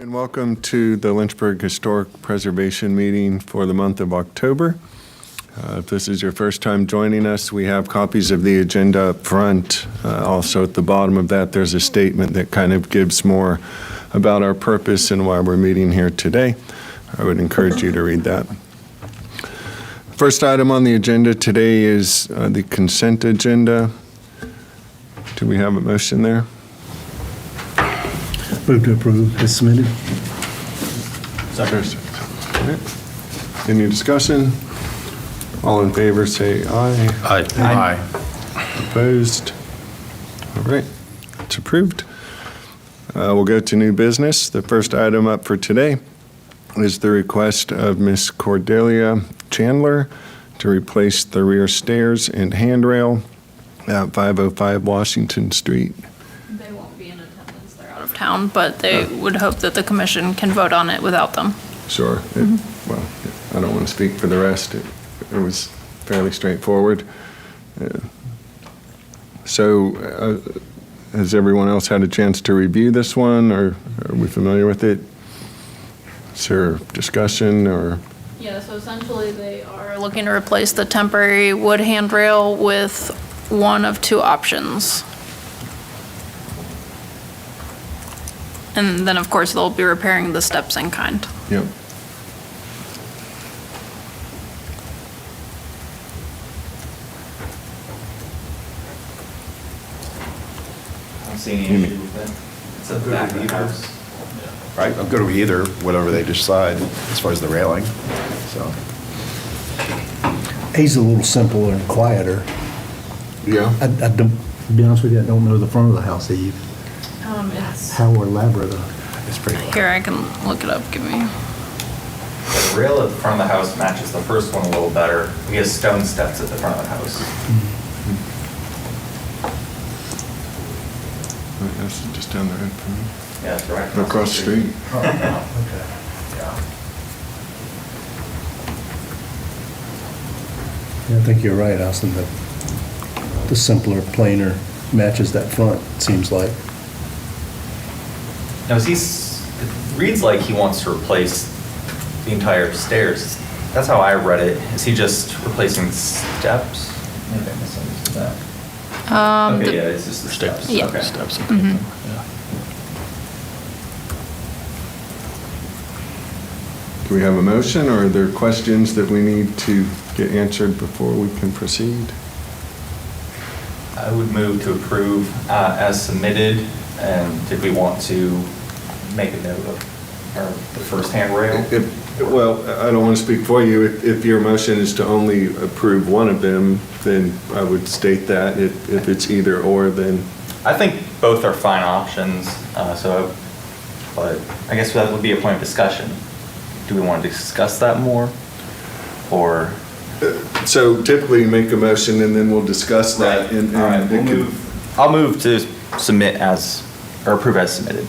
And welcome to the Lynchburg Historic Preservation meeting for the month of October. If this is your first time joining us, we have copies of the agenda up front. Also at the bottom of that, there's a statement that kind of gives more about our purpose and why we're meeting here today. I would encourage you to read that. First item on the agenda today is the consent agenda. Do we have a motion there? Move to approve as submitted. Second. Any discussion? All in favor say aye. Aye. Opposed? All right, it's approved. We'll go to new business. The first item up for today is the request of Miss Cordelia Chandler to replace the rear stairs and handrail at 505 Washington Street. They won't be in attendance, they're out of town, but they would hope that the commission can vote on it without them. Sure. Well, I don't want to speak for the rest. It was fairly straightforward. So has everyone else had a chance to review this one, or are we familiar with it? Is there discussion or? Yeah, so essentially they are looking to replace the temporary wood handrail with one of two options. And then, of course, they'll be repairing the steps in kind. Yep. I don't see any issue with it. It's a back of the house. Right, I'm good with either, whatever they decide, as far as the railing, so. A's a little simpler and quieter. Yeah. I don't, to be honest with you, I don't know the front of the house, Eve. It's, How elaborate. It's pretty. here, I can look it up, give me. The rail at the front of the house matches the first one a little better. We have stone steps at the front of the house. That's just down the road from me. Yeah, it's right Across the street. Yeah. Yeah, I think you're right, Austin. The simpler, plainer matches that front, it seems like. Now, it reads like he wants to replace the entire stairs. That's how I read it. Is he just replacing steps? Maybe I misunderstood that. Okay, yeah, it's just the steps. Yeah. Okay. Steps. Do we have a motion, or are there questions that we need to get answered before we can proceed? I would move to approve as submitted, and did we want to make a note of the first handrail? Well, I don't want to speak for you. If your motion is to only approve one of them, then I would state that. If it's either or, then. I think both are fine options, but I guess that would be a point of discussion. Do we want to discuss that more, or? So typically you make a motion and then we'll discuss that. Right. And All right, it we'll could- move. I'll move to submit as, or approve as submitted.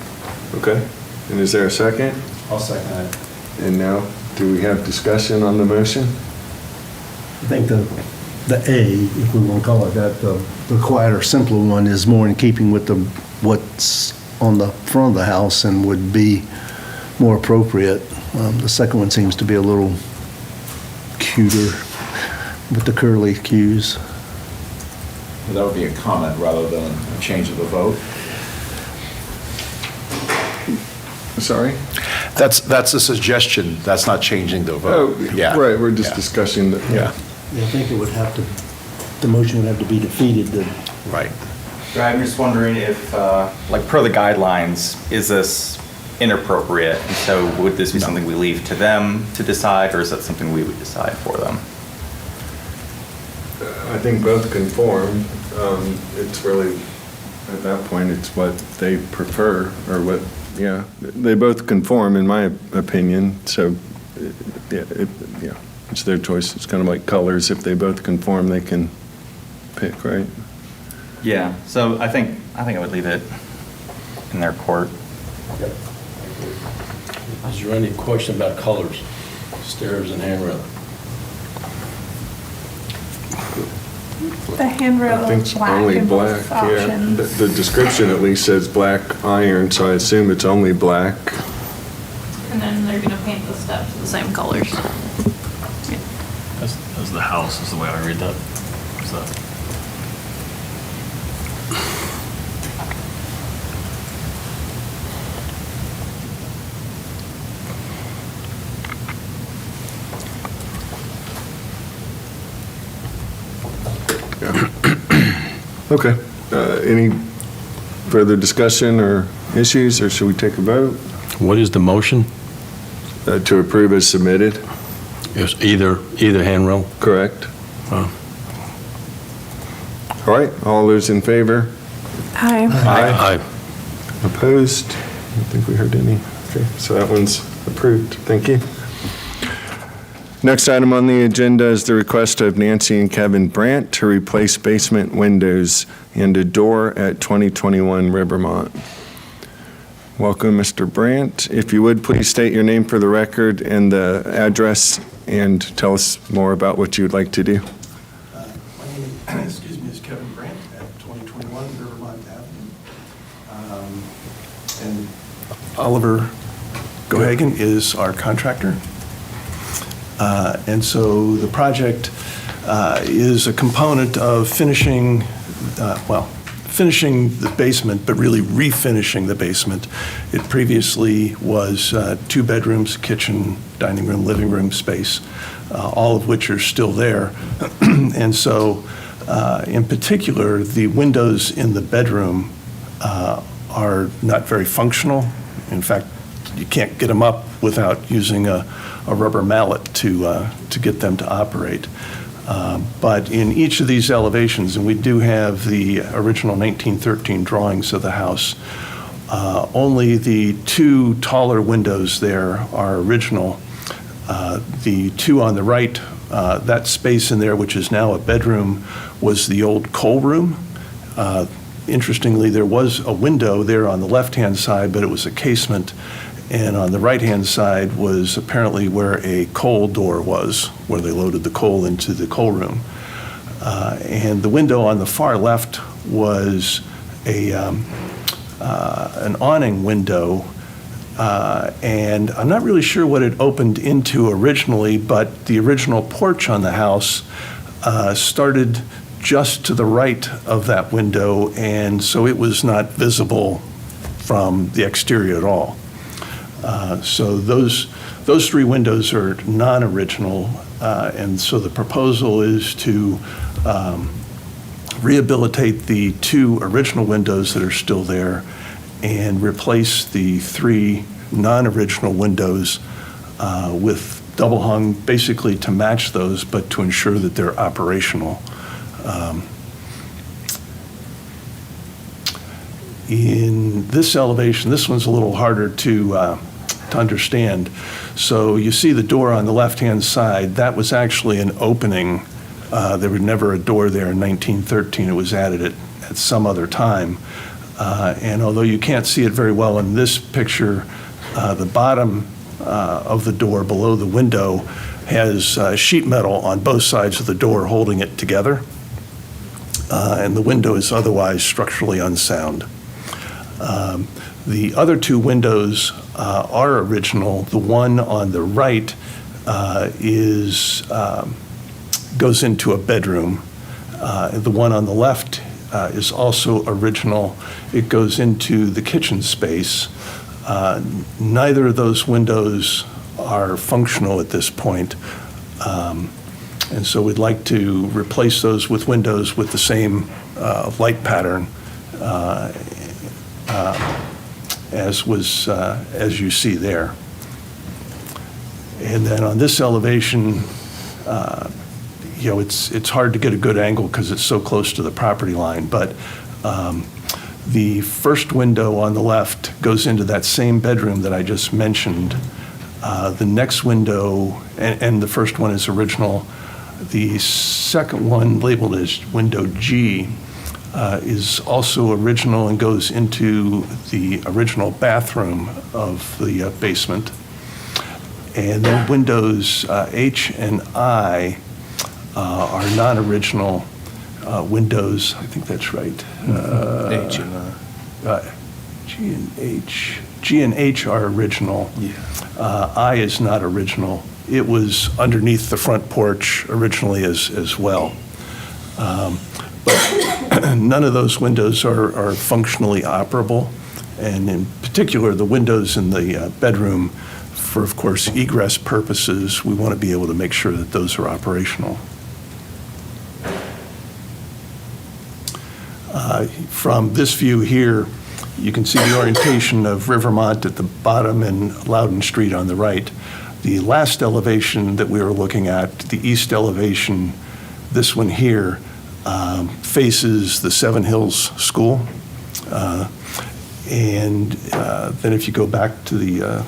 Okay. And is there a second? I'll second that. And now, do we have discussion on the motion? I think the A, if we want to call it that, the quieter, simpler one is more in keeping with what's on the front of the house and would be more appropriate. The second one seems to be a little cuter with the curly cues. That would be a comment rather than a change of the vote. Sorry? That's a suggestion, that's not changing the vote. Yeah. Right, we're just Yeah. discussing that. Yeah, I think it would have to, the motion would have to be defeated to. right. I'm just wondering if, like per the guidelines, is this inappropriate? And so would this be something we leave to them to decide, or is that something we would decide for them? I think both conform. It's really, at that point, it's what they prefer, or what, yeah. They both conform, in my opinion, so, yeah, it's their choice. It's kind of like colors. If they both conform, they can pick, right? Yeah, so I think I would leave it in their court. Is there any question about colors, stairs and handrail? The handrail I think is it's black only in black, both yeah. options. The description at least says black iron, so I assume it's only black. And then they're gonna paint the steps the same colors. As the house is the way I read that. Is that? Okay. Any further discussion or issues, or should we take a vote? What is the motion? To approve as submitted, Is either handrail? correct? Uh, All right, all those in favor? Aye. Aye. Opposed? I don't think we heard any. Okay, so that one's approved. Thank you. Next item on the agenda is the request of Nancy and Kevin Brandt to replace basement windows and a door at 2021 Rivermont. Welcome, Mr. Brandt. If you would, please state your name for the record and the address, and tell us more about what you'd like to do. My name, excuse me, is Kevin Brandt at 2021 Rivermont Avenue. And Oliver Gohagan is our contractor. And so the project is a component of finishing the basement, but really refinishing the basement. It previously was 2 bedrooms, kitchen, dining room, living room space, all of which are still there. And so, in particular, the windows in the bedroom are not very functional. In fact, you can't get them up without using a rubber mallet to get them to operate. But in each of these elevations, and we do have the original 1913 drawings of the house, only the 2 taller windows there are original. The 2 on the right, that space in there, which is now a bedroom, was the old coal room. Interestingly, there was a window there on the left-hand side, but it was a casement. And on the right-hand side was apparently where a coal door was, where they loaded the coal into the coal room. And the window on the far left was an awning window. And I'm not really sure what it opened into originally, but the original porch on the house started just to the right of that window, and so it was not visible from the exterior at all. So those 3 windows are non-original, and so the proposal is to rehabilitate the 2 original windows that are still there and replace the 3 non-original windows with double hung, basically to match those, but to ensure that they're operational. In this elevation, this one's a little harder to understand. So you see the door on the left-hand side, that was actually an opening. There was never a door there in 1913. It was added at some other time. And although you can't see it very well in this picture, the bottom of the door below the window has sheet metal on both sides of the door holding it together. And the window is otherwise structurally unsound. The other 2 windows are original. The one on the right goes into a bedroom. The one on the left is also original. It goes into the kitchen space. Neither of those windows are functional at this point. And so we'd like to replace those with windows with the same light pattern as you see there. And then on this elevation, it's hard to get a good angle because it's so close to the property line, but the first window on the left goes into that same bedroom that I just mentioned. The next window, and the first one is original. The second one, labeled as window G, is also original and goes into the original bathroom of the basement. And then windows H and I are non-original windows. I think that's right. H and G and H. G and H are original. I is not original. It was underneath the front porch originally as well. But none of those windows are functionally operable. And in particular, the windows in the bedroom, for, of course, egress purposes, we want to be able to make sure that those are operational. From this view here, you can see the orientation of Rivermont at the bottom and Loudon Street on the right. The last elevation that we were looking at, the east elevation, this one here, faces the Seven Hills School. And then if you go back to the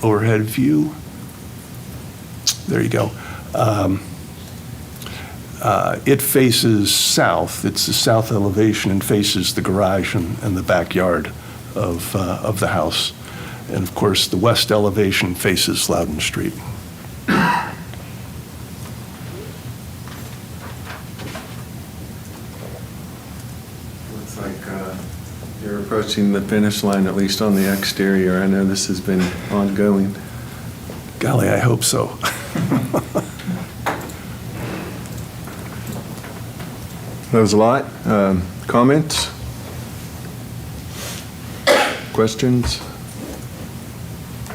overhead view, there you go. It faces south. It's the south elevation and faces the garage and the backyard of the house. And of course, the west elevation faces Loudon Street. Looks like you're approaching the finish line, at least on the exterior. I know this has been ongoing. Golly, I hope so. That was a lot. Comments? Questions?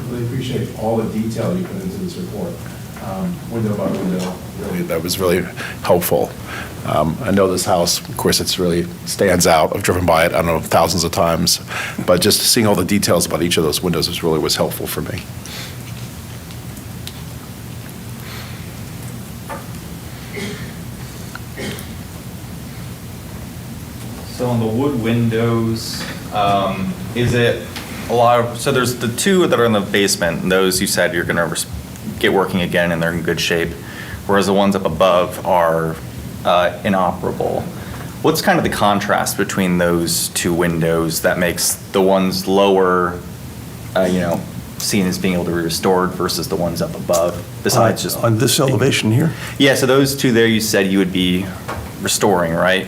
Really appreciate all the detail you put into this report, window by window. Really, that was really helpful. I know this house, of course, it's really stands out. I've driven by it, I don't know, thousands of times, but just seeing all the details about each of those windows was helpful for me. So on the wood windows, is it a lot of, so there's the two that are in the basement, and those you said you're gonna get working again and they're in good shape, whereas the ones up above are inoperable. What's kind of the contrast between those two windows that makes the ones lower, seen as being able to be restored versus the ones up above, besides just? On this elevation here? Yeah, so those two there you said you would be restoring, right?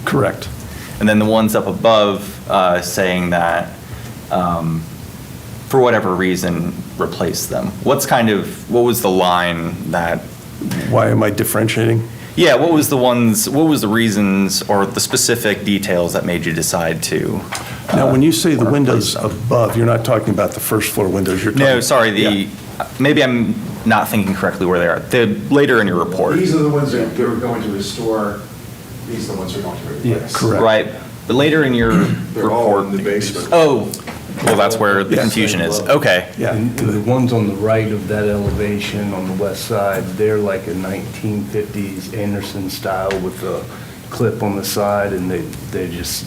Correct. And then the ones up above saying that, for whatever reason, replace them. What was the line that? Why am I differentiating? Yeah, what was the reasons or the specific details that made you decide to? Now, when you say the wanna windows replace them? above, you're not talking about the first floor windows, you're talking? No, sorry, Yeah. maybe I'm not thinking correctly where they are. Later in your report. These are the ones that we're going to restore, these are the ones we're going to replace. Yes, correct. Right, but later in your They're all report. in the basement. Oh, well, that's where the Yes. confusion is. Okay. Yeah. And the ones on the right of that elevation on the west side, they're like a 1950s Anderson style with a clip on the side, and they just,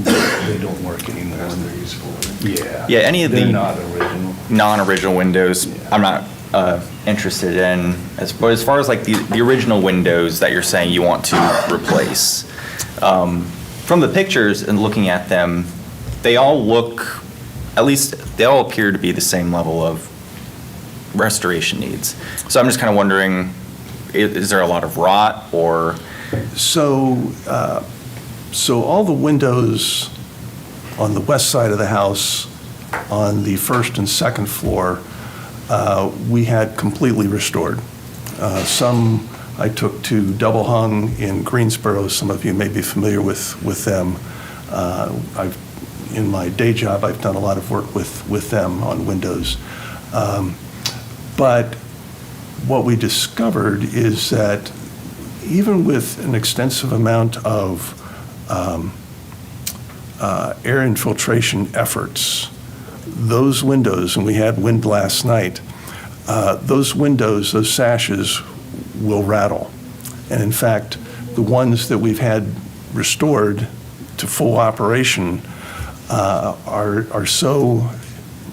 they don't work anymore. They're useful. Yeah. Yeah, any of the- They're not original. Non-original windows, I'm not interested in. But as far as like the original windows that you're saying you want to replace, from the pictures and looking at them, they all look, at least they all appear to be the same level of restoration needs. So I'm just kind of wondering, is there a lot of rot or? So all the windows on the west side of the house, on the first and second floor, we had completely restored. Some I took to Double Hung in Greensboro. Some of you may be familiar with them. In my day job, I've done a lot of work with them on windows. But what we discovered is that even with an extensive amount of air infiltration efforts, those windows, and we had wind last night, those windows, those sashes will rattle. And in fact, the ones that we've had restored to full operation are so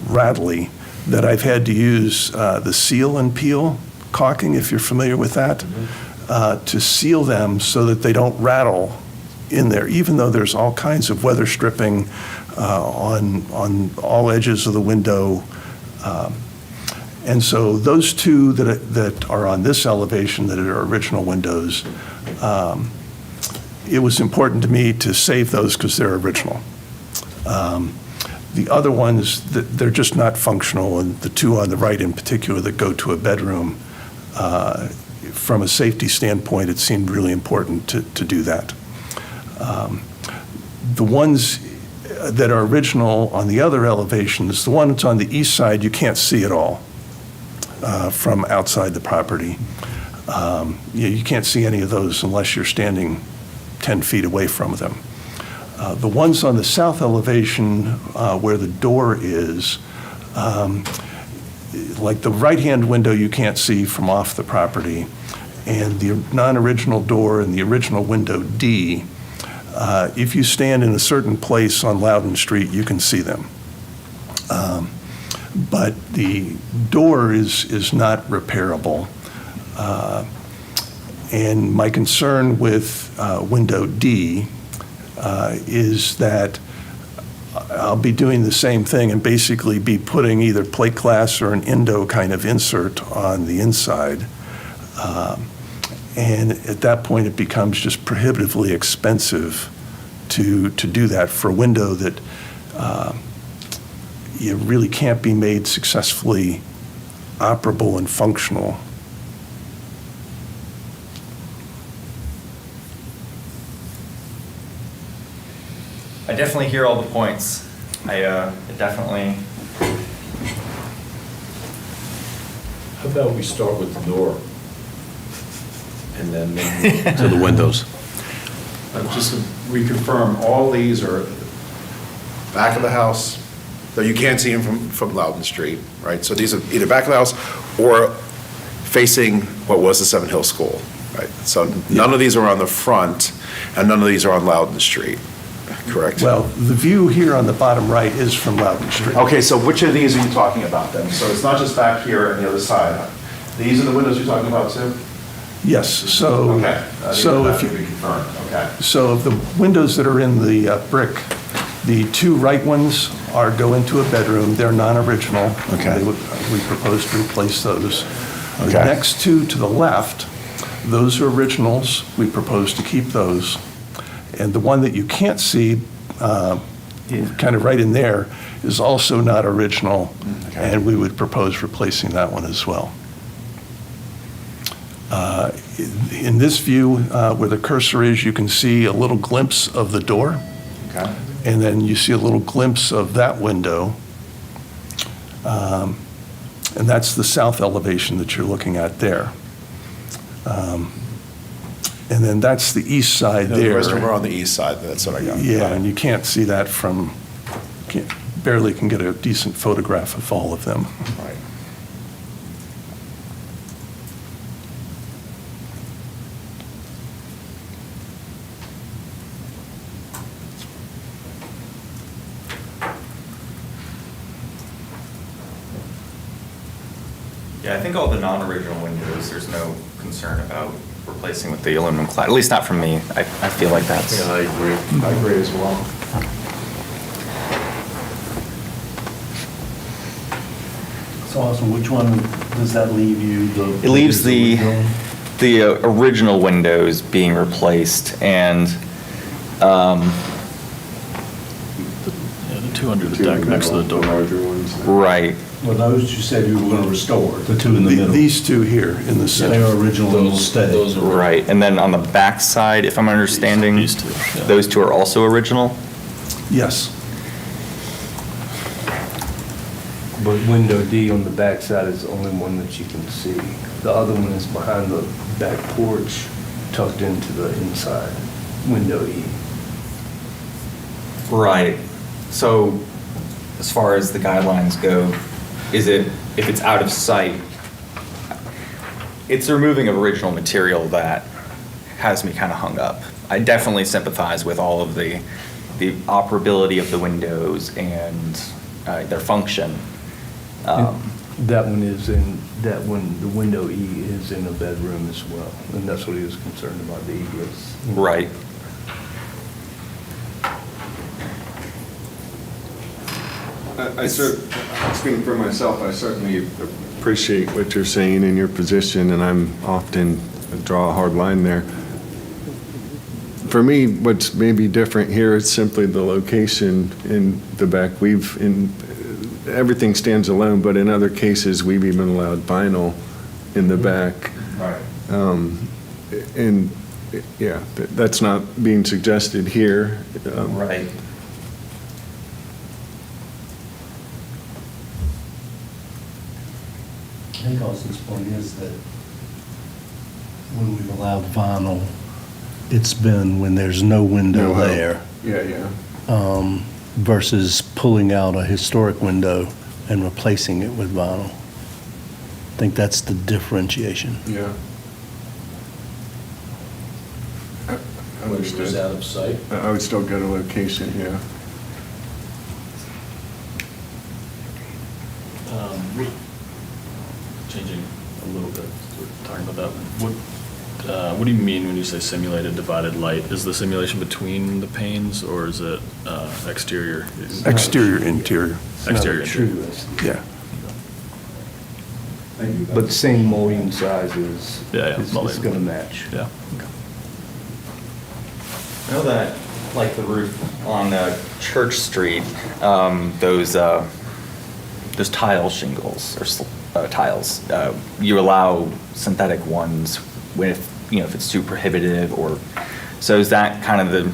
rattly that I've had to use the seal and peel caulking, if you're familiar with that, to seal them so that they don't rattle in there, even though there's all kinds of weather stripping on all edges of the window. And so those two that are on this elevation that are original windows, it was important to me to save those because they're original. The other ones, they're just not functional, and the two on the right in particular that go to a bedroom, from a safety standpoint, it seemed really important to do that. The ones that are original on the other elevations, the one that's on the east side, you can't see at all from outside the property. You can't see any of those unless you're standing 10 feet away from them. The ones on the south elevation where the door is, like the right-hand window you can't see from off the property, and the non-original door and the original window D, if you stand in a certain place on Loudon Street, you can see them. But the door is not repairable. And my concern with window D is that I'll be doing the same thing and basically be putting either plate glass or an Indo kind of insert on the inside. And at that point, it becomes just prohibitively expensive to do that for a window that you really can't be made successfully operable and functional. I definitely hear all the points. It definitely. How about we start with the door? And then maybe to the windows? Just to reconfirm, all these are back of the house, though you can't see them from Loudon Street, right? So these are either back of the house or facing what was the Seven Hill School, right? So none of these are on the front, and none of these are on Loudon Street, correct? Well, the view here on the bottom right is from Loudon Street. Okay, so which of these are you talking about then? So it's not just back here on the other side. These are the windows you're talking about too? Yes, so, Okay. so if That you, can be confirmed, okay. so of the windows that are in the brick, the two right ones go into a bedroom. They're non-original. Okay. We propose to replace those. The Okay. next two to the left, those are originals. We propose to keep those. And the one that you can't see, kind of right in there, is also not original, Okay. and we would propose replacing that one as well. In this view, where the cursor is, you can see a little glimpse of the door, Okay. and then you see a little glimpse of that window. And that's the south elevation that you're looking at there. And then that's the east side The there. rest of them are on the east side, that's what I got. Yeah, and you can't see that from, barely can get a decent photograph of all of them. Right. Yeah, I think all the non-original windows, there's no concern about replacing with the aluminum clad, at least not from me. I feel like that's. Yeah, I agree. I agree as well. So Austin, which one does that leave you? It leaves the original? original windows being replaced, and Yeah, the two under the deck next to the door. Larger ones. right. Well, those you said you were going to restore, the two in the middle. These two here in the They center. are original and will stay. Those are. Right, and then on the back side, if I'm understanding, These two, yeah. those two are also original? Yes. But window D on the back side is the only one that you can see. The other one is behind the back porch, tucked into the inside, window E. Right. So as far as the guidelines go, is it, if it's out of sight, it's removing of original material that has me kind of hung up. I definitely sympathize with all of the operability of the windows and their function. That one is in, that one, the window E is in a bedroom as well, and that's what he was concerned about, the egress. Right. Speaking for myself, I certainly appreciate what you're saying in your position, and I'm often draw a hard line there. For me, what's maybe different here is simply the location in the back. Everything stands alone, but in other cases, we've even allowed vinyl in the back. Right. And, yeah, that's not being suggested here. Right. I think Austin's point is that when we've allowed vinyl, it's been when there's no window No, there, Yeah. versus pulling out a historic window and replacing it with vinyl. I think that's the differentiation. Yeah. When it was out of sight. I would still go to location, yeah. Changing a little bit, we're talking about that. What do you mean when you say simulated divided light? Is the simulation between the panes, or is it exterior? Exterior, interior, It's not Exterior, true, interior. yeah. Thank you. but the same molding sizes Yeah, is molding. going to match. Yeah. I know that, like the roof on Church Street, those tile shingles or tiles, you allow synthetic ones if it's too prohibitive, or so is that kind of the,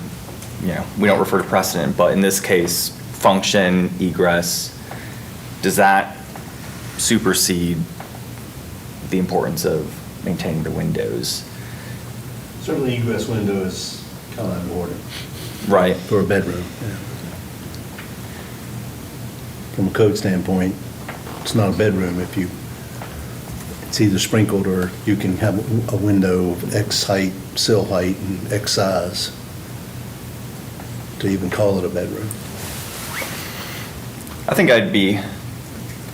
we don't refer to precedent, but in this case, function, egress, does that supersede the importance of maintaining the windows? Certainly egress window is kind of important Right. for a bedroom. From a code standpoint, it's not a bedroom if it's either sprinkled or you can have a window of X height, sill height, and X size to even call it a bedroom. I think I'd be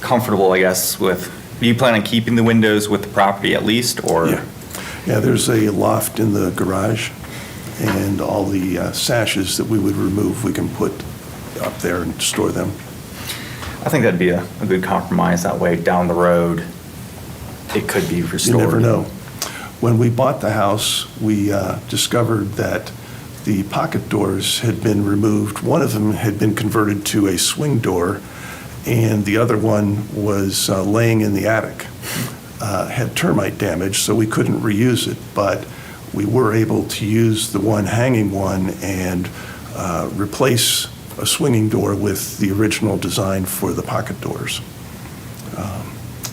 comfortable, I guess, with, do you plan on keeping the windows with the property at least, or? Yeah. Yeah, there's a loft in the garage, and all the sashes that we would remove, we can put up there and store them. I think that'd be a good compromise. That way, down the road, it could be You restored. never know. When we bought the house, we discovered that the pocket doors had been removed. One of them had been converted to a swing door, and the other one was laying in the attic. Had termite damage, so we couldn't reuse it, but we were able to use the one hanging one and replace a swinging door with the original design for the pocket doors.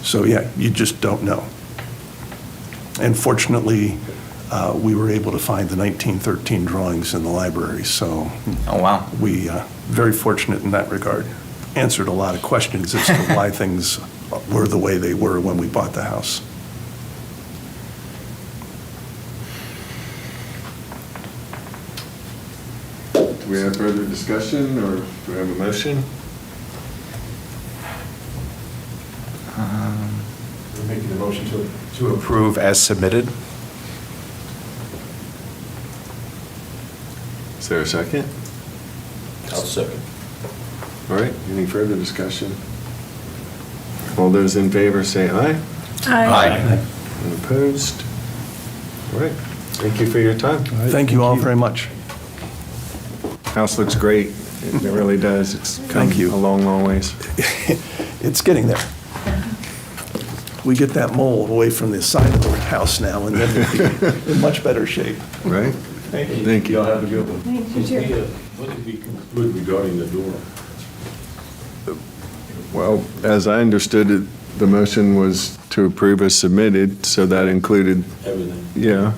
So yeah, you just don't know. And fortunately, we were able to find the 1913 drawings in the library, so Oh, wow. we, very fortunate in that regard. Answered a lot of questions as to why things were the way they were when we bought the house. Do we have further discussion, or do we have a motion? We're making a motion to approve as submitted. Is there a second? I'll second. All right, any further discussion? All those in favor say aye. Aye. And opposed? All right, thank you for your time. Thank you all very much. House looks great, it really does. It's come Thank you. a long, long ways. It's getting there. We get that mold away from the side of the house now, and then we'll be in much better shape. Right? Thank you. Thank you. Y'all have a good one. What did we conclude regarding the door? Well, as I understood it, the motion was to approve as submitted, so that included, Everything? yeah.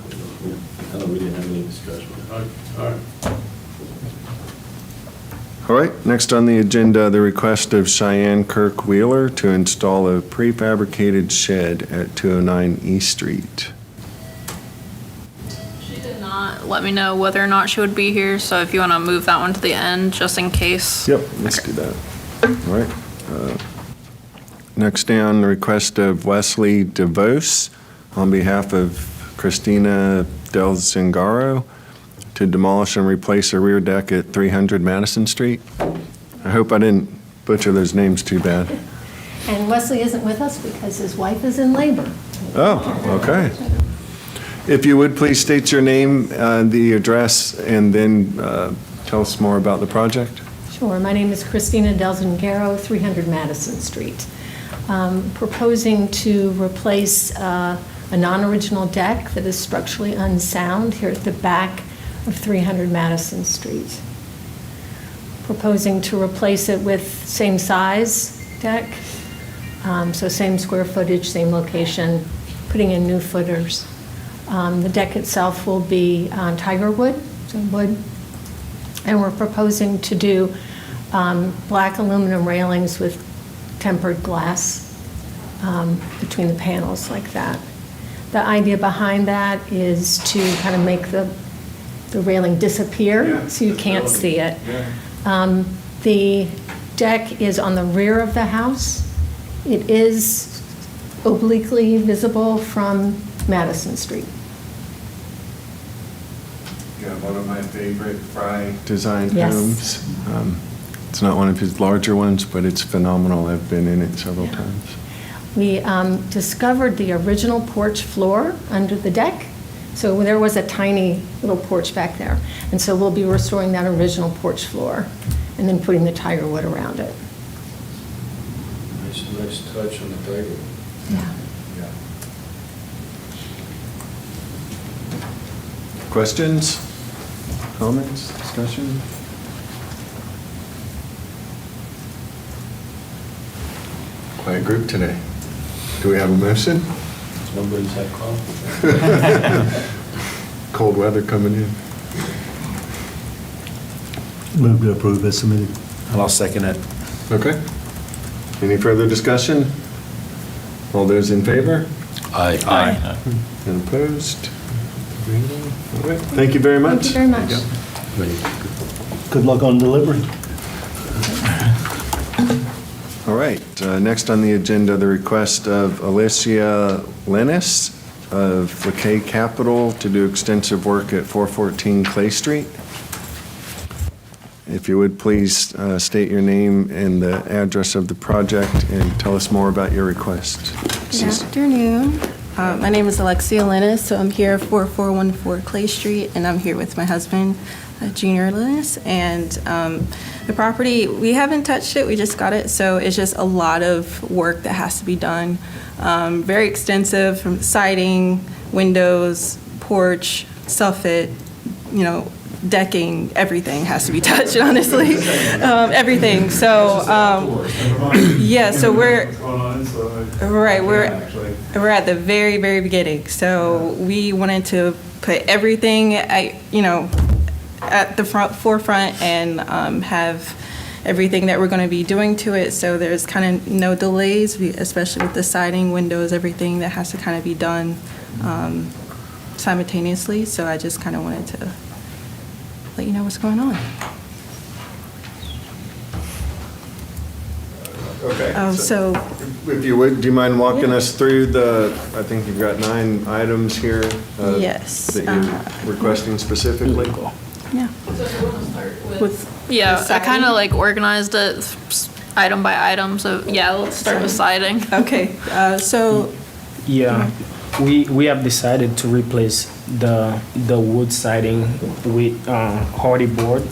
I know we didn't have any discussion. All right. All right, next on the agenda, the request of Cheyenne Kirk Wheeler to install a prefabricated shed at 209 East Street. She did not let me know whether or not she would be here, so if you want to move that one to the end, just in case. Yep, let's do that. All right. Next down, the request of Wesley DeVos on behalf of Christina Del Zingaro to demolish and replace a rear deck at 300 Madison Street. I hope I didn't butcher those names too bad. And Wesley isn't with us because his wife is in labor. Oh, okay. If you would, please state your name, the address, and then tell us more about the project. Sure. My name is Christina Delzingaro, 300 Madison Street. Proposing to replace a non-original deck that is structurally unsound here at the back of 300 Madison Street. Proposing to replace it with same size deck, so same square footage, same location, putting in new footers. The deck itself will be tiger wood, so wood. And we're proposing to do black aluminum railings with tempered glass between the panels like that. The idea behind that is to kind of make the railing disappear so you can't see it. The deck is on the rear of the house. It is obliquely visible from Madison Street. Yeah, one of my favorite Fry designed Yes. homes. It's not one of his larger ones, but it's phenomenal. I've been in it several times. We discovered the original porch floor under the deck. So there was a tiny little porch back there. And so we'll be restoring that original porch floor and then putting the tiger wood around it. Nice touch on the tiger. Yeah. Questions, comments, discussion? Quiet group today. Do we have a motion? Nobody's had coffee. Cold weather coming in. Move to approve as submitted. And I'll second it. Okay. Any further discussion? All those in favor? Aye. And opposed? All right. Thank you very much. Thank you very much. Good luck on delivery. All right, next on the agenda, the request of Alicia Lennis of LeKay Capital to do extensive work at 414 Clay Street. If you would, please state your name and the address of the project and tell us more about your request. Good afternoon. My name is Alexia Linus, so I'm here at 4414 Clay Street, and I'm here with my husband, Junior Linus. And the property, we haven't touched it, we just got it, so it's just a lot of work that has to be done. Very extensive, from siding, windows, porch, soffit, decking, everything has to be touched, honestly. Everything. So, yeah, so we're at the very, very beginning. So we wanted to put everything at the forefront and have everything that we're going to be doing to it. So there's kind of no delays, especially with the siding, windows, everything that has to kind of be done simultaneously. So I just kind of wanted to let you know what's going on. Okay. So If you would, do you mind walking us through I think you've got 9 items here? Yes. That you're requesting specifically? yeah. So if you want to start With Yeah, the I kind of siding? like organized it item by item, so yeah, let's start with siding. Okay. So Yeah, we have decided to replace the wood siding with hardy board,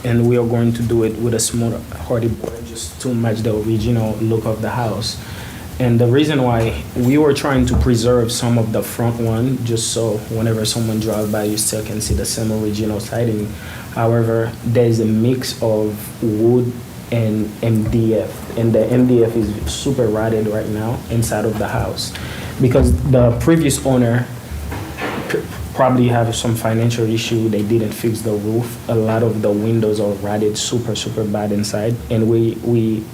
and we are going to do it with a smooth hardy board just to match the original look of the house. And the reason why we were trying to preserve some of the front one, just so whenever someone drives by, you still can see the same original siding. However, there's a mix of wood and MDF, and the MDF is super rotted right now inside of the house because the previous owner probably have some financial issue. They didn't fix the roof. A lot of the windows are rotted super bad inside, and we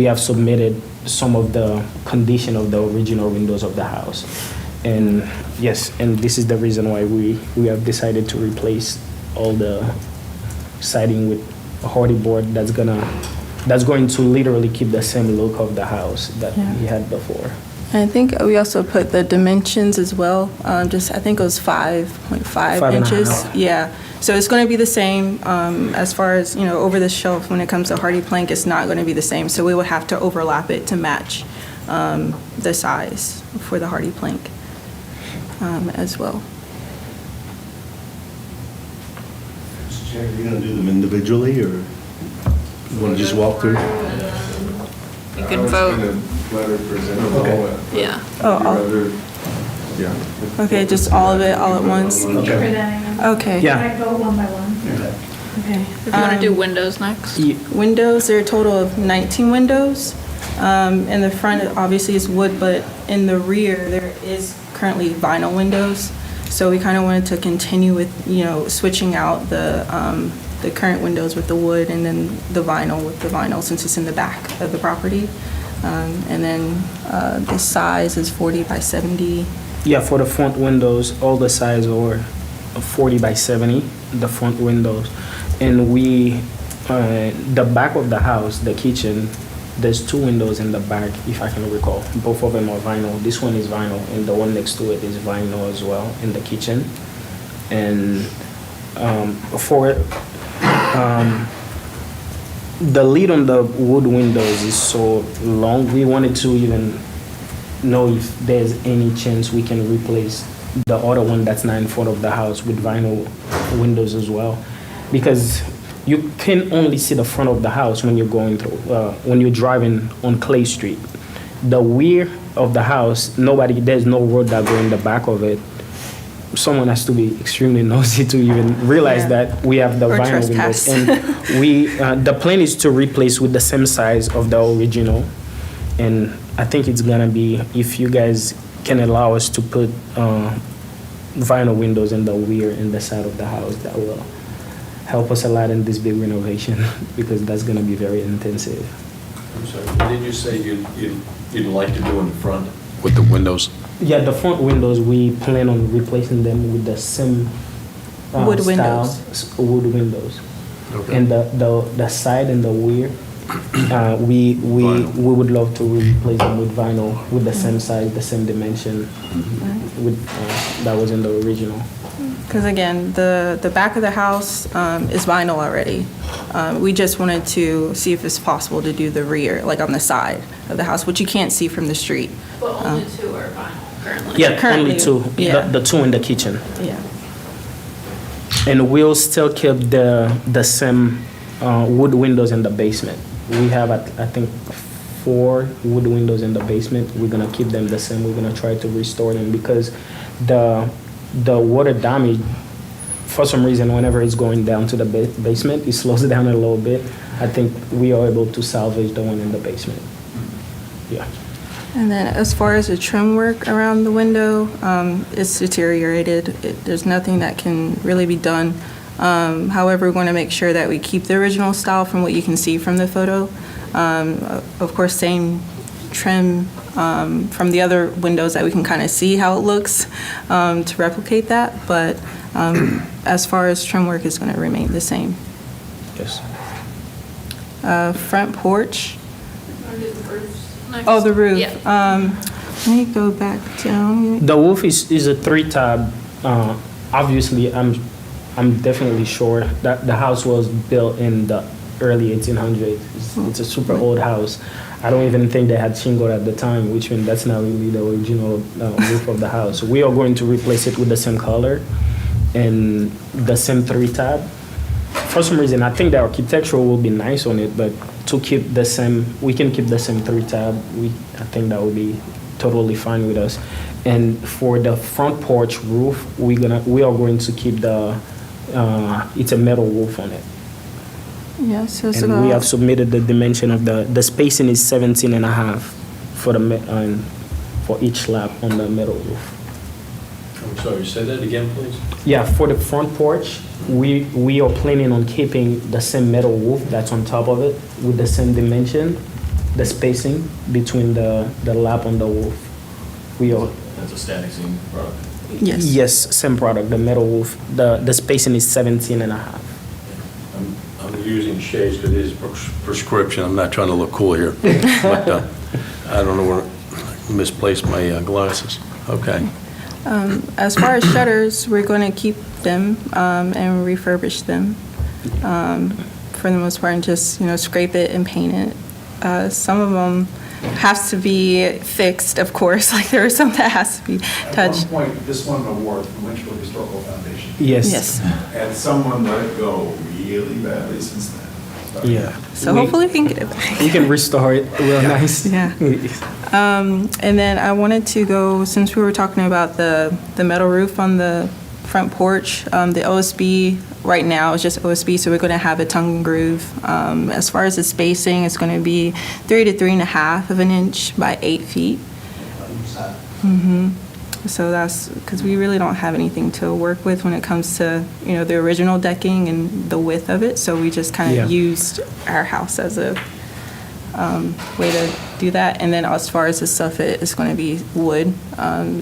have submitted some of the condition of the original windows of the house. And yes, and this is the reason why we have decided to replace all the siding with a hardy board that's going to literally keep the same look of the house that we had before. I think we also put the dimensions as well. I think it was 5.5 inches. Yeah. So it's going to be the same as far as, over the shelf when it comes to hardy plank, it's not going to be the same. So we would have to overlap it to match the size for the hardy plank as well. Sharon, are you going to do them individually, or you want to just walk through? You can vote. Let her present it Okay. all. Yeah. Yeah. Okay, just all of it, all at once? Okay. Yeah. vote one by one? Okay. If you want to do windows next. Windows, there are a total of 19 windows. In the front, it obviously is wood, but in the rear, there is currently vinyl windows. So we kind of wanted to continue with, switching out the current windows with the wood and then the vinyl with the vinyl, since it's in the back of the property. And then the size is 40 by 70. Yeah, for the front windows, all the size are 40 by 70, the front windows. And the back of the house, the kitchen, there's 2 windows in the back, if I can recall. Both of them are vinyl. This one is vinyl, and the one next to it is vinyl as well in the kitchen. And the lid on the wood windows is so long, we wanted to even know if there's any chance we can replace the other one that's not in front of the house with vinyl windows as well. Because you can only see the front of the house when you're going through, when you're driving on Clay Street. The rear of the house, there's no road that go in the back of it. Someone has to be extremely nosy to even realize that we have the Or vinyl trespass. windows. And the plan is to replace with the same size of the original. And I think it's gonna be, if you guys can allow us to put vinyl windows in the rear and the side of the house, that will help us a lot in this big renovation because that's gonna be very intensive. I'm sorry, what did you say you'd like to do in the front? With the windows? Yeah, the front windows, we plan on replacing them with the same Wood style, windows. wood windows. Okay. And the side and the rear, we would love to replace them with vinyl, with the same size, the same dimension, with that was in the original. Because again, the back of the house is vinyl already. We just wanted to see if it's possible to do the rear, like on the side of the house, which you can't see from the street. But only 2 are vinyl currently. Yeah, Currently, only 2. yeah. The 2 in the kitchen. Yeah. And we'll still keep the same wood windows in the basement. We have, I think, 4 wood windows in the basement. We're gonna keep them the same. We're gonna try to restore them because the water damage, for some reason, whenever it's going down to the basement, it slows down a little bit. I think we are able to salvage the one in the basement. Yeah. And then as far as the trim work around the window, it's deteriorated. There's nothing that can really be done. However, we want to make sure that we keep the original style from what you can see from the photo. Of course, same trim from the other windows that we can kind of see how it looks to replicate that. But as far as trim work is going to remain the same. Yes. Front porch. Wanna do the roofs next? Oh, the roof. Yeah. Let me go back down. The roof is a 3-tab. Obviously, I'm definitely sure that the house was built in the early 1800s. It's a super old house. I don't even think they had shingle at the time, which means that's not really the original roof of the house. We are going to replace it with the same color and the same 3-tab. For some reason, I think the architectural will be nice on it, but to keep the same, we can keep the same 3-tab. I think that would be totally fine with us. And for the front porch roof, we are going to keep it's a metal roof on it. Yeah, so it's And we have about, submitted the dimension of the spacing is 17 and a half for each slab on the metal roof. I'm sorry, say that again, please? Yeah, for the front porch, we are planning on keeping the same metal roof that's on top of it with the same dimension, the spacing between the lap on the roof. We are, That's a static seam product. yes, same product, the metal roof. The spacing is 17 and a half. I'm using shades because it is prescription. I'm not trying to look cool here. But I don't know where I misplaced my glasses. Okay. as far as shutters, we're going to keep them and refurbish them for the most part, and just, scrape it and paint it. Some of them have to be fixed, of course, like there are some that has to be touched. At one point, this won an award from Lynchburg Historical Foundation. Yes. And someone let it go really badly since then. Yeah. So hopefully we can get it back. We can restore it real nice. Yeah. And then I wanted to go, since we were talking about the metal roof on the front porch, the OSB right now is just OSB, so we're going to have a tongue and groove. As far as the spacing, it's going to be 3 to 3.5 of an inch by 8 feet. So that's, because we really don't have anything to work with when it comes to, the original decking and the width of it, so we just kind of used our house as a way to do that. And then as far as the soffit, it's going to be wood,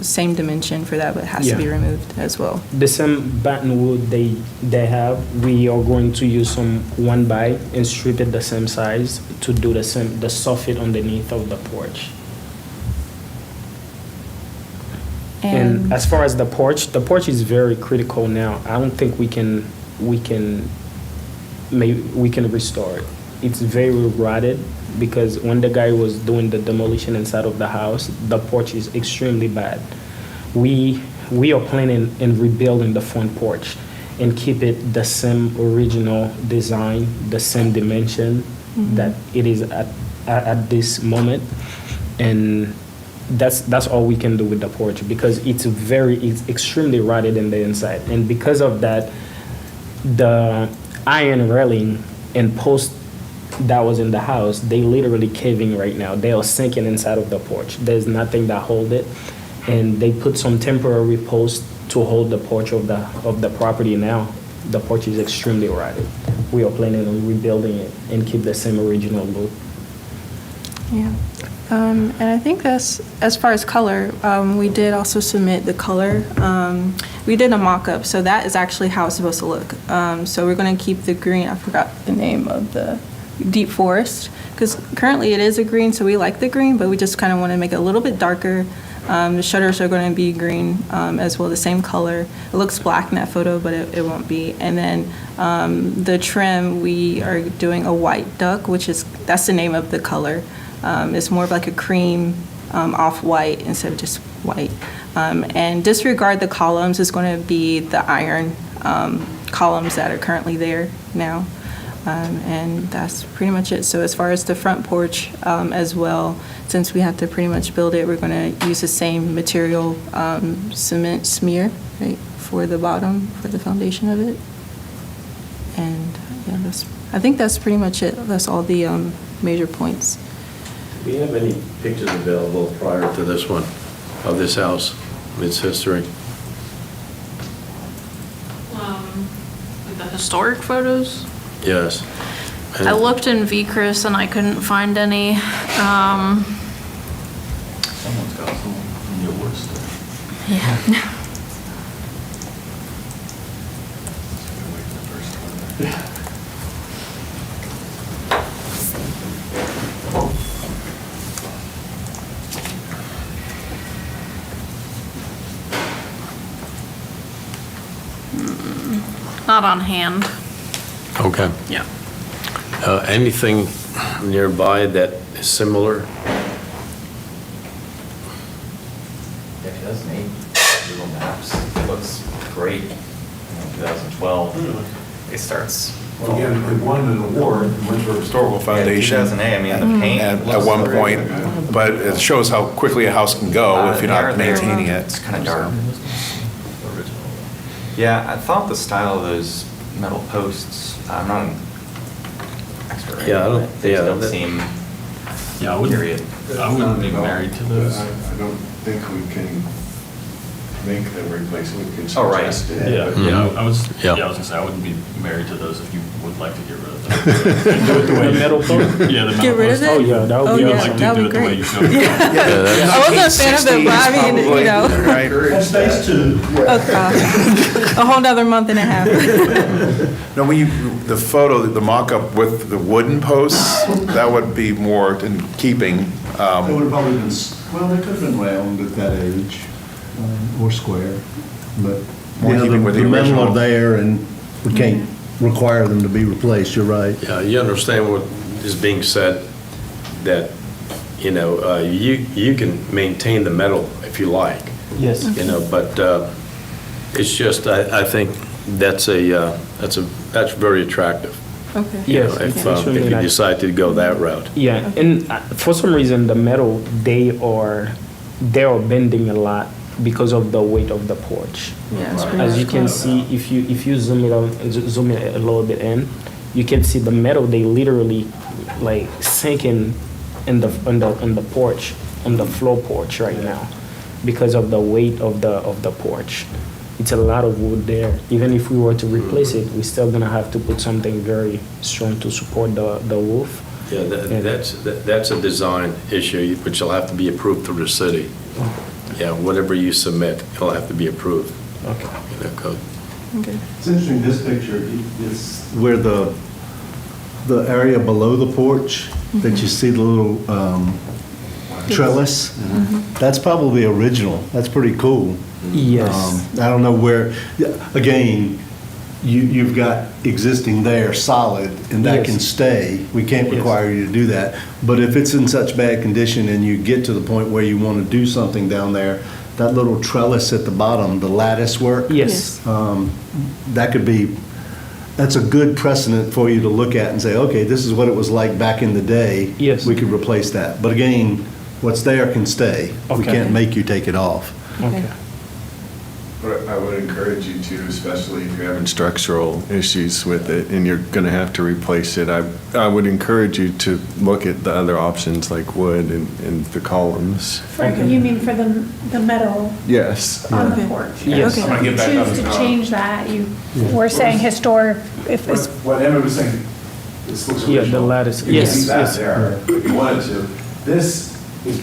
same dimension for that, but it has to be removed as well. The same batten wood they have, we are going to use some 1x and strip it the same size to do the soffit underneath of the porch. And as far as the porch is very critical now. I don't think we can restore it. It's very rotted because when the guy was doing the demolition inside of the house, the porch is extremely bad. We are planning in rebuilding the front porch and keep it the same original design, the same dimension that it is at this moment, and that's all we can do with the porch because it's extremely rotted in the inside. And because of that, the iron railing and post that was in the house, they literally caving right now. They are sinking inside of the porch. There's nothing that hold it. And they put some temporary posts to hold the porch of the property now. The porch is extremely rotted. We are planning on rebuilding it and keep the same original look. Yeah. And I think that's, as far as color, we did also submit the color. We did a mock-up, so that is actually how it's supposed to look. So we're going to keep the green, I forgot the name of the deep forest, because currently it is a green, so we like the green, but we just kind of want to make it a little bit darker. The shutters are going to be green as well, the same color. It looks black in that photo, but it won't be. And then the trim, we are doing a white duck, that's the name of the color. It's more of like a cream off-white instead of just white. And disregard the columns. It's going to be the iron columns that are currently there now. And that's pretty much it. So as far as the front porch as well, since we have to pretty much build it, we're going to use the same material, cement smear, right, for the bottom, for the foundation of it. And yeah, I think that's pretty much it. That's all the major points. Do we have any pictures available prior to this one, of this house, its history? The historic photos? Yes. I looked in VCRIS and I couldn't find any. Someone's got some in the awards stuff. Yeah. Not on hand. Okay. Yeah. Anything nearby that is similar? Yeah, 2008 Google Maps, it looks great. 2012, it starts. Well, again, it won an award from Lynchburg Historical Foundation. 2008, I mean, the paint. At looks one great. point, but it shows how quickly a house can go if you're not maintaining it. It's kind of dark. Yeah, I thought the style of those metal posts, I'm not an expert. Yeah, I don't- but they yeah, don't that- seem Yeah, I wouldn't period. be married to those. I don't think we can make them replace, we can Oh, right. suggest it. Yeah, but- yeah, I was Yeah. gonna say, I wouldn't be married to those if you would like to get rid of them. The metal post? Yeah, the metal Get rid of posts. it? Oh, yeah, that would Oh, be You would yeah, like to that do would it the be way you great. showed it. I wasn't a fan of it, but I mean, you know. Right. That's phase two. Oh, God. A whole nother month and a half. No, the photo, the mock-up with the wooden posts, that would be more in keeping. They would have probably been, well, they could have been round at that age, or square, but, More you know, keeping with the the metal original. are there, and we can't require them to be replaced, you're right. Yeah, you understand what is being said. that, you can maintain the metal if you like, Yes. but it's just, I think that's very attractive. Okay. Yes, If it's extremely you nice. decide to go that route. Yeah, and for some reason, the metal, they are bending a lot because of the weight of the porch. Yeah, it's pretty As you much can close. see, if you zoom it a little bit in, you can see the metal, they literally like sinking in the porch, on the floor porch right now, because of the weight of the porch. It's a lot of wood there. Even if we were to replace it, we're still gonna have to put something very strong to support the roof. Yeah, that's a design issue, which will have to be approved through the city. Yeah, whatever you submit, it'll have to be approved. Okay. in that code. Okay. It's interesting, this picture is where the area below the porch, that you see the little trellis. That's probably original. That's pretty cool. Yes. I don't know where, again, you've got existing there, solid, and that can Yes. stay. We can't Yes. require you to do that. But if it's in such bad condition and you get to the point where you want to do something down there, that little trellis at the bottom, the lattice work, Yes. that could be, that's a good precedent for you to look at and say, okay, this is what it was like back in the day. Yes. We could replace that. But again, what's there can stay. We Okay. can't make you take it off. Okay. But I would encourage you to, especially if you're having structural issues with it and you're going to have to replace it, I would encourage you to look at the other options like wood and the columns. You mean for the metal Yes. on the Okay. porch? Yes. If I'm gonna you get back on choose the to top. change that, you were saying historic, if it's, What Emmett was saying, this looks Yeah, original. the lattice. You can Yes, see that yes. there, if you wanted to. This is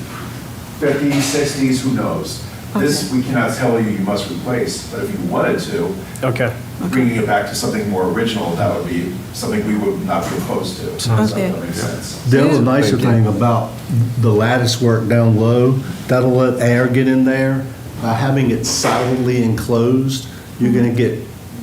50s, 60s, who knows? This, we cannot tell you must replace, but if you wanted to, Okay. bringing it back to something more original, that would be something we would not be opposed to. So Okay. that makes sense. The other nicer Thank you. thing about the lattice work down low, that'll let air get in there. By having it solidly enclosed, you're going to get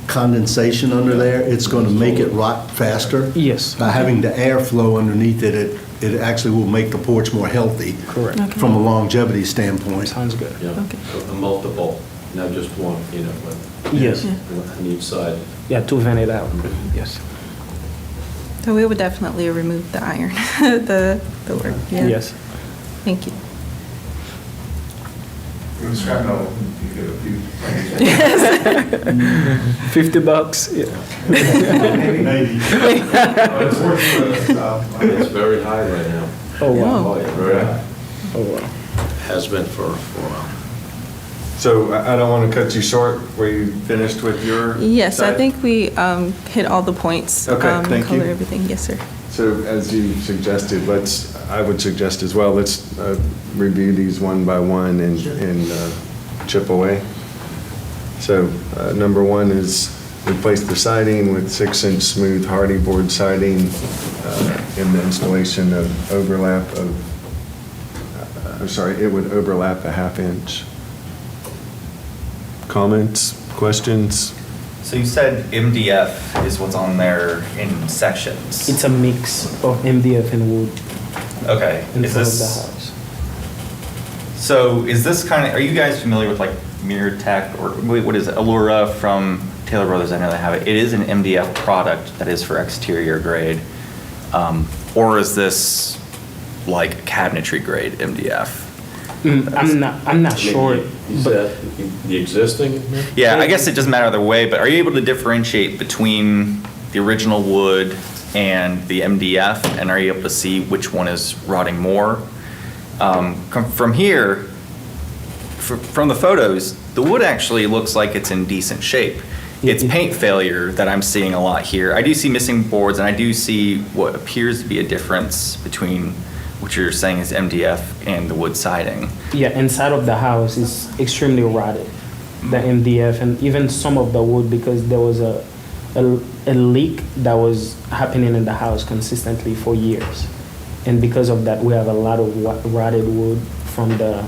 condensation under there. It's going to make it rot faster. Yes. By having the airflow underneath it, it actually will make the porch more healthy. Correct. Okay. From a longevity standpoint. Sounds good. Yeah, Okay. a multiple, not just one, but Yes. on each side. Yeah, to vent it out. Yes. So we would definitely remove the iron, the work. Yeah. Yes. Thank you. You can scrap metal, you get a few. $50. Yeah. Maybe. It's working for us, It's very high right now. Oh, wow. Oh, yeah, very high. Oh, wow. Has been for a while. So I don't want to cut you short. Were you finished with your? Yes, I side? think we hit all the points. Okay, thank you. Color everything. Yes, sir. So as you suggested, I would suggest as well, let's review these one by one and chip away. So number one is replace the siding with 6-inch smooth hardy board siding in the installation of overlap of, it would overlap a 1/2 inch. Comments, questions? So you said MDF is what's on there in sections. It's a mix of MDF and wood Okay. in Is front of the this, house. so is this kind of, are you guys familiar with like Mirror Tech or what is it, Allura from Taylor Brothers? I know they have it. It is an MDF product that is for exterior grade. Or is this like cabinetry grade MDF? I'm not sure. Is But that the existing? Yeah, I guess it doesn't matter either way, but are you able to differentiate between the original wood and the MDF? And are you able to see which one is rotting more? From here, from the photos, the wood actually looks like it's in decent shape. It's paint failure that I'm seeing a lot here. I do see missing boards, and I do see what appears to be a difference between what you're saying is MDF and the wood siding. yeah, inside of the house is extremely rotted, the MDF and even some of the wood, because there was a leak that was happening in the house consistently for years. And because of that, we have a lot of rotted wood from the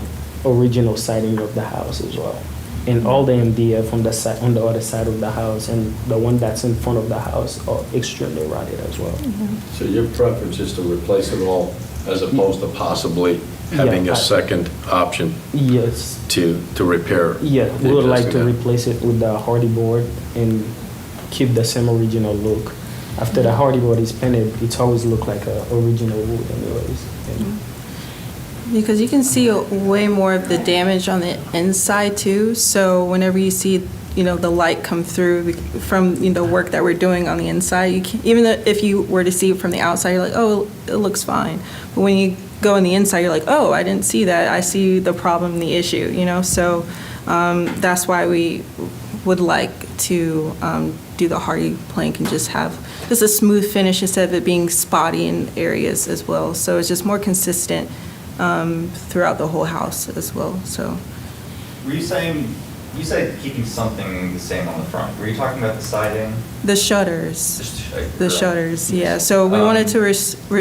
original siding of the house as well. And all the MDF on the side, on the other side of the house, and the one that's in front of the house are extremely rotted as well. So your preference is to replace it all as opposed to possibly having Yeah, a second option Yes, to repair. yeah, we would like to the existing. replace it with the hardy board and keep the same original look. After the hardy board is painted, it's always look like a original wood anyways. And Because you can see way more of the damage on the inside too. So whenever you see, the light come through from, the work that we're doing on the inside, even if you were to see it from the outside, you're like, oh, it looks fine. But when you go on the inside, you're like, oh, I didn't see that. I see the problem, the issue, So that's why we would like to do the hardy plank and just have just a smooth finish instead of it being spotty in areas as well. So it's just more consistent throughout the whole house as well, so. Were you saying, you said keeping something the same on the front. Were you talking about the siding? The shutters, Just, the shutters, yeah. So we wanted to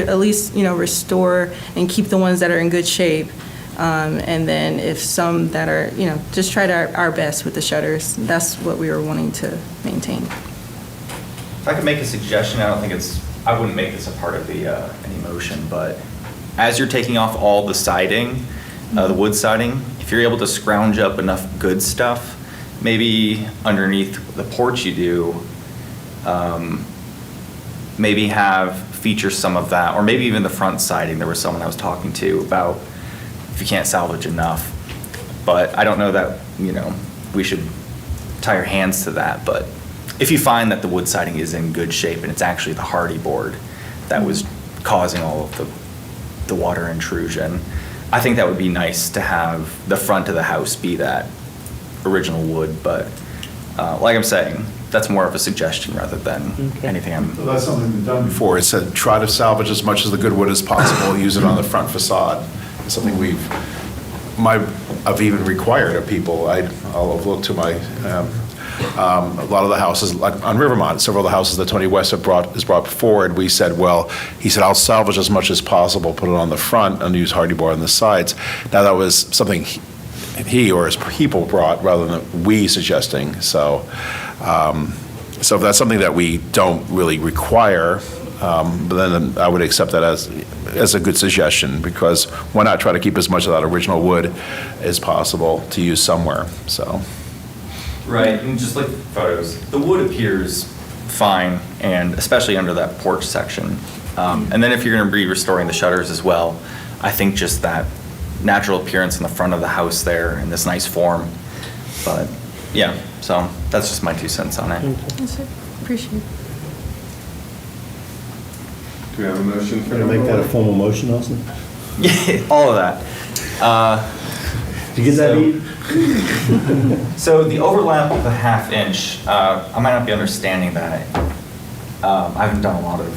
at least, restore and keep the ones that are in good shape. And then if some that are, just try our best with the shutters. That's what we were wanting to maintain. If I could make a suggestion, I wouldn't make this a part of any motion, but as you're taking off all the siding, the wood siding, if you're able to scrounge up enough good stuff, maybe underneath the porch you do, maybe feature some of that, or maybe even the front siding. There was someone I was talking to about if you can't salvage enough. But I don't know that, we should tie our hands to that, but if you find that the wood siding is in good shape and it's actually the hardy board that was causing all of the water intrusion, I think that would be nice to have the front of the house be that original wood, but like I'm saying, that's more of a suggestion rather than anything Well, that's something we've done before. It said, try to salvage as much of the good wood as possible, use it on the front facade. It's something I've even required of people. I'll look to my, a lot of the houses, like on Rivermont, several of the houses that Tony West has brought forward, we said, he said, I'll salvage as much as possible, put it on the front and use hardy board on the sides. Now, that was something he or his people brought rather than we suggesting. So if that's something that we don't really require, but then I would accept that as a good suggestion, because why not try to keep as much of that original wood as possible to use somewhere, so. Right, and just like photos, the wood appears fine, and especially under that porch section. And then if you're going to be restoring the shutters as well, I think just that natural appearance in the front of the house there in this nice form. But yeah, so that's just my 2 cents on it. Yes, sir. Appreciate it. Do we have a motion for Can I number make that a one? formal motion, Austin? Yeah, all of that. Did you get that, Eve? So the overlap of the 1/2 inch, I might not be understanding that. I haven't done a lot of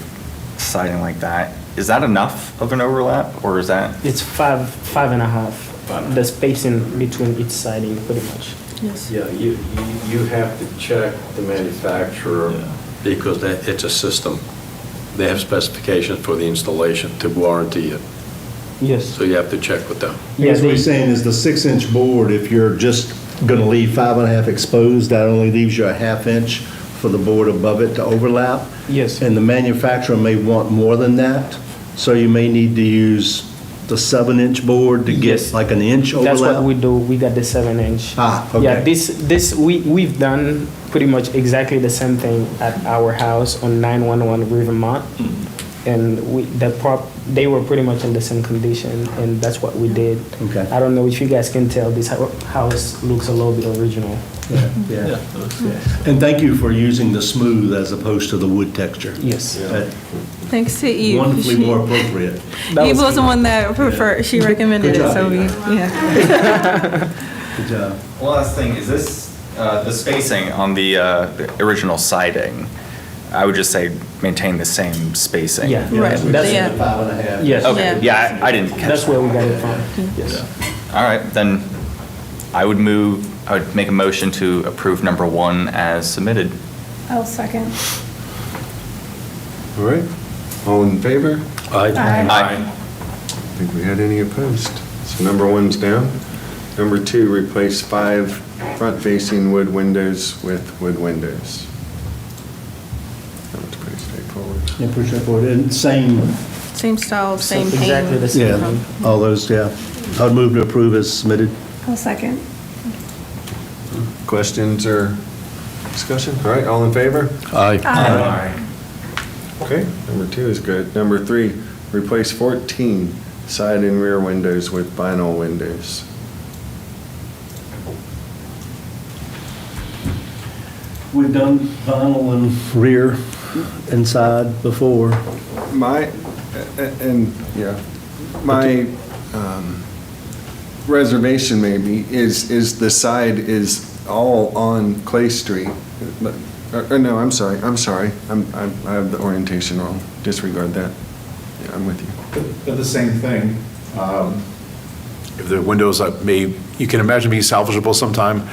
siding like that. Is that enough of an overlap, or is that? It's 5.5, the spacing between each siding, pretty much. Yes. Yeah, you have to check the manufacturer because it's a system. They have specifications for the installation to warranty it. Yes. So you have to check with them. Yeah, What they- he's saying is the 6-inch board, if you're just going to leave 5.5 exposed, that only leaves you a 1/2 inch for the board above it to overlap. Yes. And the manufacturer may want more than that, so you may need to use the 7-inch board to get Yes. like an inch overlap. That's what we do. We got the 7-inch. Okay. Yeah, we've done pretty much exactly the same thing at our house on 911 Rivermont. And they were pretty much in the same condition, and that's what we did. Okay. I don't know if you guys can tell, this house looks a little bit original. Yeah. And thank you for using the smooth as opposed to the wood texture. Yes. That's Thanks to Eve. wonderfully more appropriate. Eve was the one that preferred, she recommended Good it, job, so we, Eve. yeah. Good job. One last thing, is this, the spacing on the original siding, I would just say maintain the same spacing. Yeah. Right, That's- yeah. 5.5. Yes. Okay, yeah, I didn't catch That's that. where we got it from. Yes. All right, then I would make a motion to approve number 1 as submitted. I'll second. All right, all in favor? Aye. Aye. I think we had any opposed. So number 1's down. Number 2, replace 5 front-facing wood windows with wood windows. That was pretty straightforward. Yeah, pretty straightforward. And same Same style, same paint. Exactly the same. Yeah, all those, yeah. I'd move to approve as submitted. I'll second. Questions or discussion? All right, all in favor? Aye. Okay, number 2 is good. Number 3, replace 14 side and rear windows with vinyl windows. We've done vinyl and rear and side before. My reservation maybe is the side is all on Clay Street. Or no, I'm sorry. I have the orientation wrong. Disregard that. Yeah, I'm with you. But the same thing, if the windows you can imagine being salvageable sometime,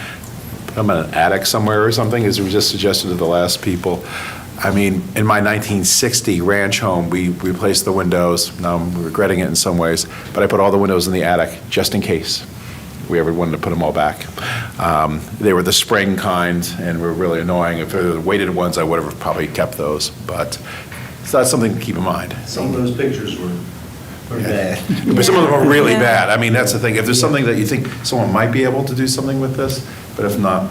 put them in an attic somewhere or something, as we just suggested to the last people. I mean, in my 1960 ranch home, we replaced the windows. Now I'm regretting it in some ways, but I put all the windows in the attic just in case we ever wanted to put them all back. They were the spring kind and were really annoying. If they were the weighted ones, I would have probably kept those, but so that's something to keep in mind. Some of those pictures were pretty bad. But some of them are really Yeah. bad. I mean, that's the thing. If there's something that you think someone might be able to do something with this, but if not,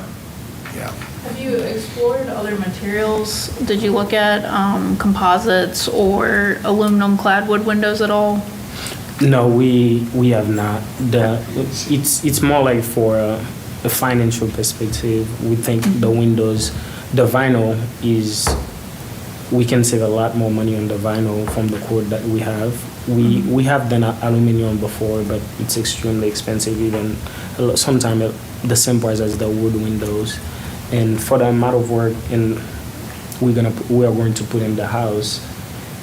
yeah. Have you explored other materials? Did you look at composites or aluminum clad wood windows at all? No, we have not. It's more like for a financial perspective. We think the windows, the vinyl is, we can save a lot more money on the vinyl from the quote that we have. We have done aluminum before, but it's extremely expensive, even sometimes the same price as the wood windows. And for the amount of work and we are going to put in the house,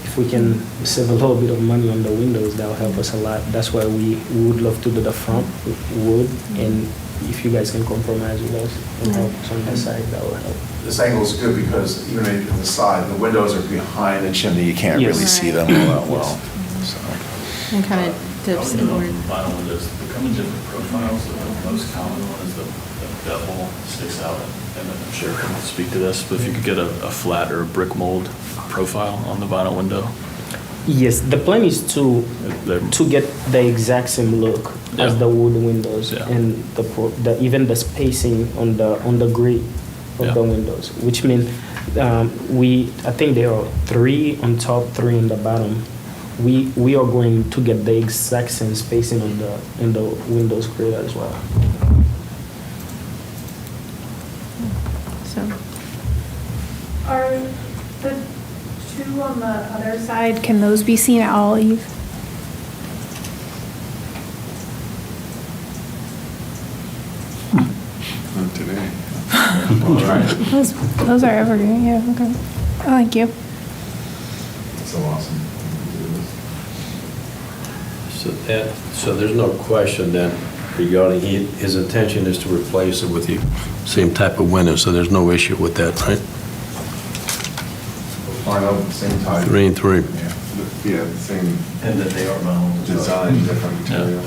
if we can save a little bit of money on the windows, that will help us a lot. That's why we would love to do the front with wood, and if you guys can compromise with us and help us on that side, that will help. This angle is good because even on the side, the windows are behind the chimney. You can't Yes. really see them all that well. So. And kind of dips inward. Vinyl windows, they come in different profiles. The most common one is the bevel sticks out. And I'm sure I can speak to this, but if you could get a flat or a brick mold profile on the vinyl window. Yes, the plan is to get the exact same look as Yeah. the wood windows, Yeah. and even the spacing on the grate of Yeah. the windows, which means I think there are 3 on top, 3 on the bottom. We are going to get the exact same spacing in the windows grate as well. So, Are the two on the other side, can those be seen at all, Eve? Not today. All right. Those are evergreen, yeah, okay. Oh, thank you. So awesome. So there's no question then regarding his intention is to replace it with the same type of window, so there's no issue with that, right? Vinyl, same type. 3 and 3. Yeah, the same And that they are vinyl. design, different material.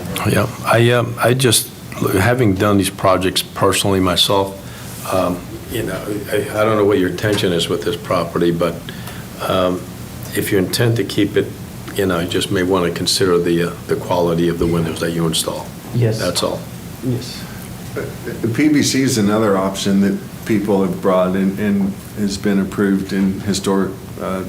Yeah, I just, having done these projects personally myself, I don't know what your intention is with this property, but if you intend to keep it, you just may want to consider the quality of the windows that you install. Yes. That's all. Yes. The PVC is another option that people have brought in and has been approved in historic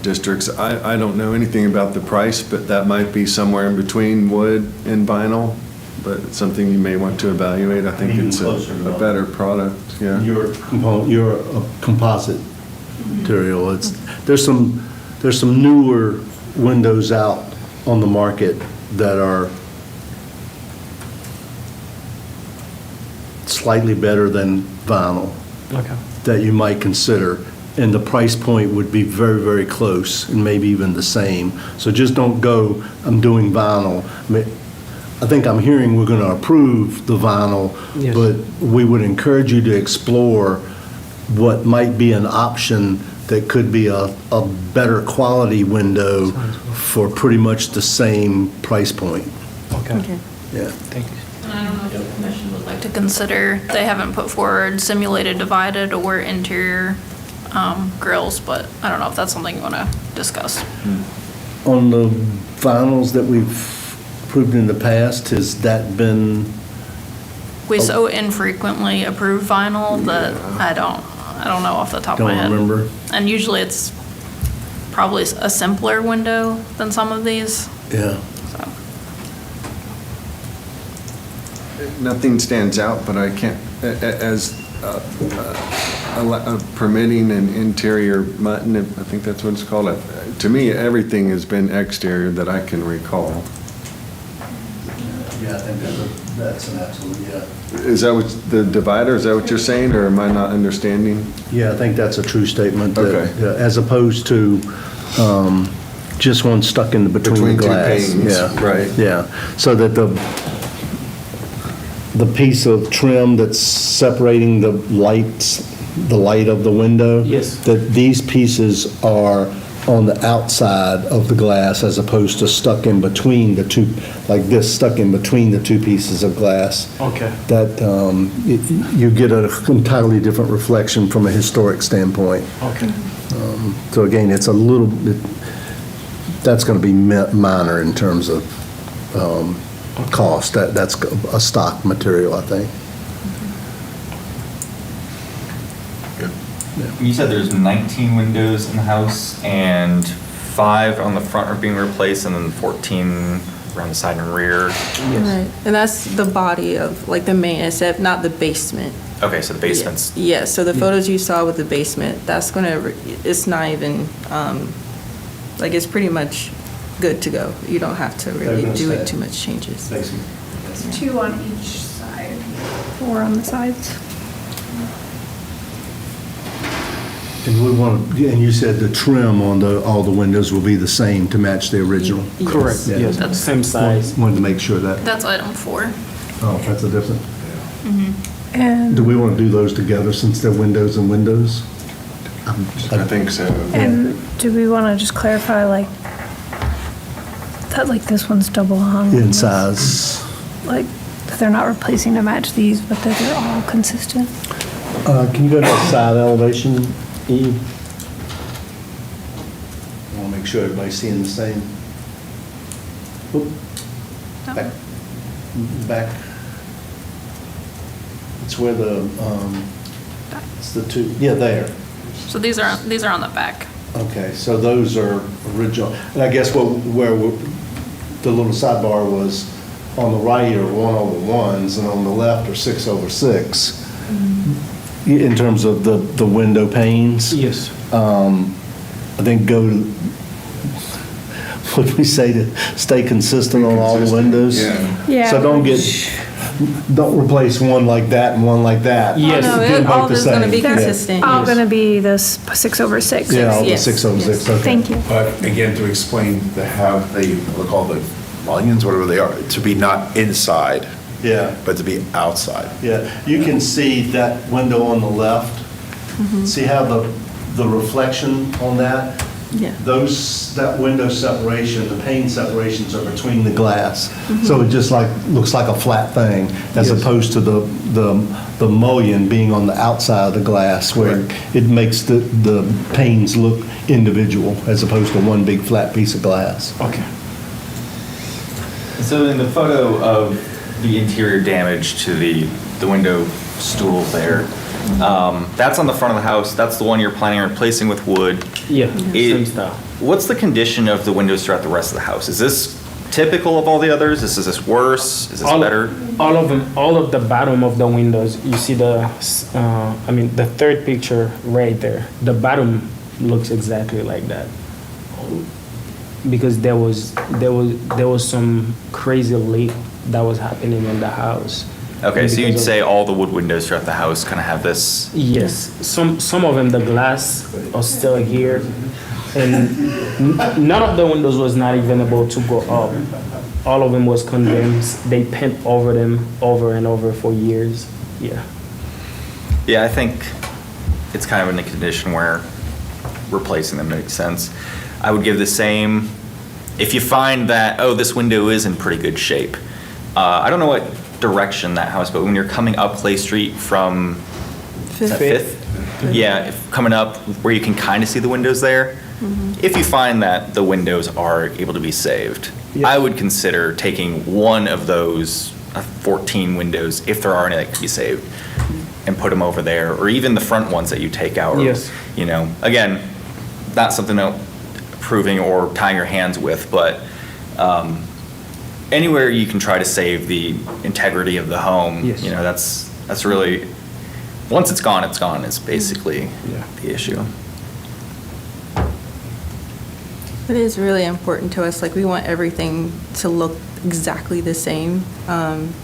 districts. I don't know anything about the price, but that might be somewhere in between wood and vinyl, but it's something you may want to evaluate. I think Even it's closer to a vinyl. better product, yeah. You're a composite material. There's some newer windows out on the market that are slightly better than vinyl Okay. that you might consider. And the price point would be very, very close and maybe even the same. So just don't go, I'm doing vinyl. I think I'm hearing we're going to approve the vinyl, Yes. but we would encourage you to explore what might be an option that could be a better quality window for pretty much the same price point. Okay. Yeah. Thank you. And I don't know if the commission would like to consider, they haven't put forward simulated divided or interior grills, but I don't know if that's something you want to discuss. On the vinyls that we've approved in the past, has that been, We so infrequently approve vinyl that I don't know off the top of my head. don't remember? And usually it's probably a simpler window than some of these, Yeah. so. Nothing stands out, but I can't, as permitting an interior mutton, I think that's what it's called. To me, everything has been exterior that I can recall. Yeah, I think that's an absolute, yeah. Is that what, the divider, is that what you're saying, or am I not understanding? Yeah, I think that's a true statement. that, Okay. As opposed to just one stuck in between Between the two glass. panes, Yeah, right. Yeah, so that the piece of trim that's separating the light of the window. Yes. That these pieces are on the outside of the glass as opposed to stuck in between the two, like this, stuck in between the two pieces of glass. Okay. That you get an entirely different reflection from a historic standpoint. Okay. So again, it's a little bit, that's going to be minor in terms of cost. That's a stock material, I think. You said there's 19 windows in the house and 5 on the front are being replaced and then 14 around the side and rear. Right, and that's the body of, like, the main, except not the basement. Okay, so the basement's, Yeah, so the photos you saw with the basement, that's gonna, it's not even, like, it's pretty much good to go. You don't have to really do it too much changes. It's 2 on each side, 4 on the sides. And and you said the trim on all the windows will be the same to match the original? Yes. Correct, Yeah. yes, That's- same size. Wanted to make sure that, That's item 4. oh, that's a different. And, Do we want to do those together since they're windows and windows? I think so. and do we want to just clarify, like, that, like, this one's double hung? In size. Like, that they're not replacing to match these, but that they're all consistent? Can you go to the side elevation, Eve? I want to make sure everybody's seeing the same. Oop. Back. Back. It's where it's the two, yeah, there. So these are on the back. Okay, so those are original. And I guess where the little sidebar was, on the right are 1/1s, and on the left are 6/6. In terms of the window panes. Yes. I think go to, what do we say, to stay consistent on all the windows? Yeah. So don't replace one like that and one like that. Yes. Oh, Do no, both all the is gonna same. be Yeah. consistent. All yes. going to be this 6/6? Yeah, all the Yes. 6/6, okay. Thank you. But again, to explain, to have the, what they call the mullions, whatever they are, to be not inside, Yeah. but to be outside. Yeah, you can see that window on the left. See how the reflection on that? Yeah. That window separation, the pane separations are between the glass. So it just looks like a flat thing, as opposed to the mullion being on the outside of the glass, where it makes the panes look individual, as opposed to one big flat piece of glass. Okay. so in the photo of the interior damage to the window stool there, that's on the front of the house. That's the one you're planning on replacing with wood. Yeah, It- same style. What's the condition of the windows throughout the rest of the house? Is this typical of all the others? Is this worse? Is this better? All of them, all of the bottom of the windows, you see the third picture right there. The bottom looks exactly like that. Because there was some crazy leak that was happening in the house. Okay, so you'd Because of- say all the wood windows throughout the house kind of have this. Yes, some of them, the glass are still here, and none of the windows was not even able to go up. All of them was condemned. They paint over them over and over for years. Yeah. Yeah, I think it's kind of in a condition where replacing them makes sense. I would give the same, if you find that, oh, this window is in pretty good shape. I don't know what direction that house, but when you're coming up Clay Street from is that Fifth. Fifth? Yeah, coming up where you can kind of see the windows there. if you find that the windows are able to be saved, I would consider taking one of those 14 windows, if there are any that can be saved, and put them over there, or even the front ones that you take out. Yes. You know, again, not something that approving or tying your hands with, but anywhere you can try to save the integrity of the home, Yes. you know, that's really, once it's gone, is basically the issue. It is really important to us, like, we want everything to look exactly the same,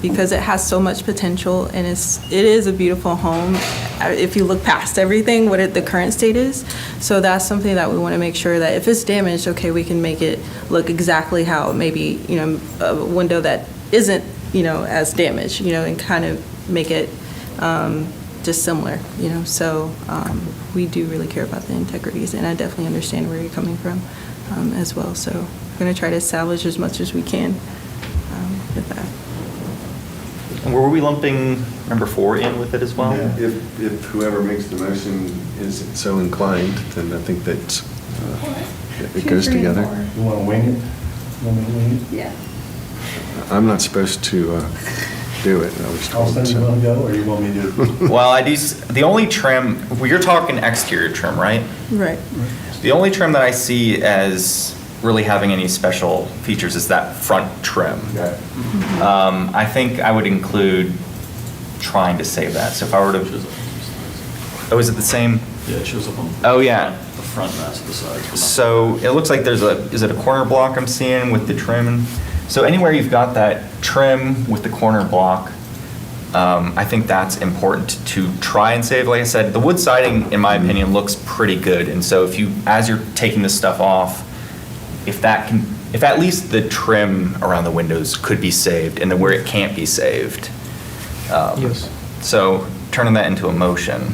because it has so much potential, and it is a beautiful home, if you look past everything, the current state is. So that's something that we want to make sure that if it's damaged, okay, we can make it look exactly how maybe, you know, a window that isn't, you know, as damaged, you know, and kind of make it just similar, you know. So we do really care about the integrities, and I definitely understand where you're coming from as well. So we're going to try to salvage as much as we can with that. And were we lumping number 4 in with it as well? Yeah, if whoever makes the motion is so inclined, then I think that it goes together. You want to wing it? Want me to wing it? Yeah. I'm not supposed to do it. I was told. Austin, you so. want to go, or you want me to? Well, the only trim, well, you're talking exterior trim, right? Right. The only trim that I see as really having any special features is that front trim. Okay. I think I would include trying to save that. So if I were to, is it the same? Yeah, it shows up on. Oh, yeah. The front mass of the sides. but not- So it looks like is it a corner block I'm seeing with the trim? So anywhere you've got that trim with the corner block, I think that's important to try and save. Like I said, the wood siding, in my opinion, looks pretty good. And so as you're taking this stuff off, if at least the trim around the windows could be saved, and then where it can't be saved. Yes. So turning that into a motion.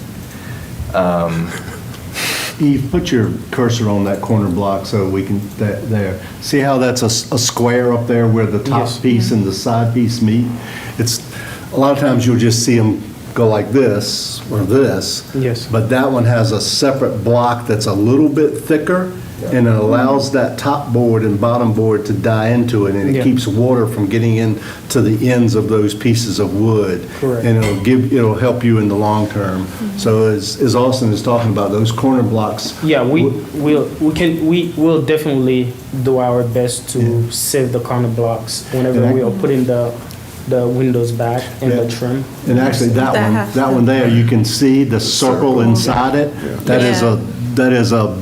Eve, put your cursor on that corner block so we can, there. See how that's a square up there where the top Yes. piece and the side piece meet? A lot of times you'll just see them go like this or this. Yes. But that one has a separate block that's a little bit thicker, and it allows that top board and bottom board to die into it, and it Yeah. keeps water from getting into the ends of those pieces of wood. Correct. And it'll help you in the long term. So as Austin is talking about, those corner blocks. Yeah, we will definitely do our best to save the corner blocks whenever we are putting the windows back and the trim. And actually, that one there, you can see the circle inside it. That is a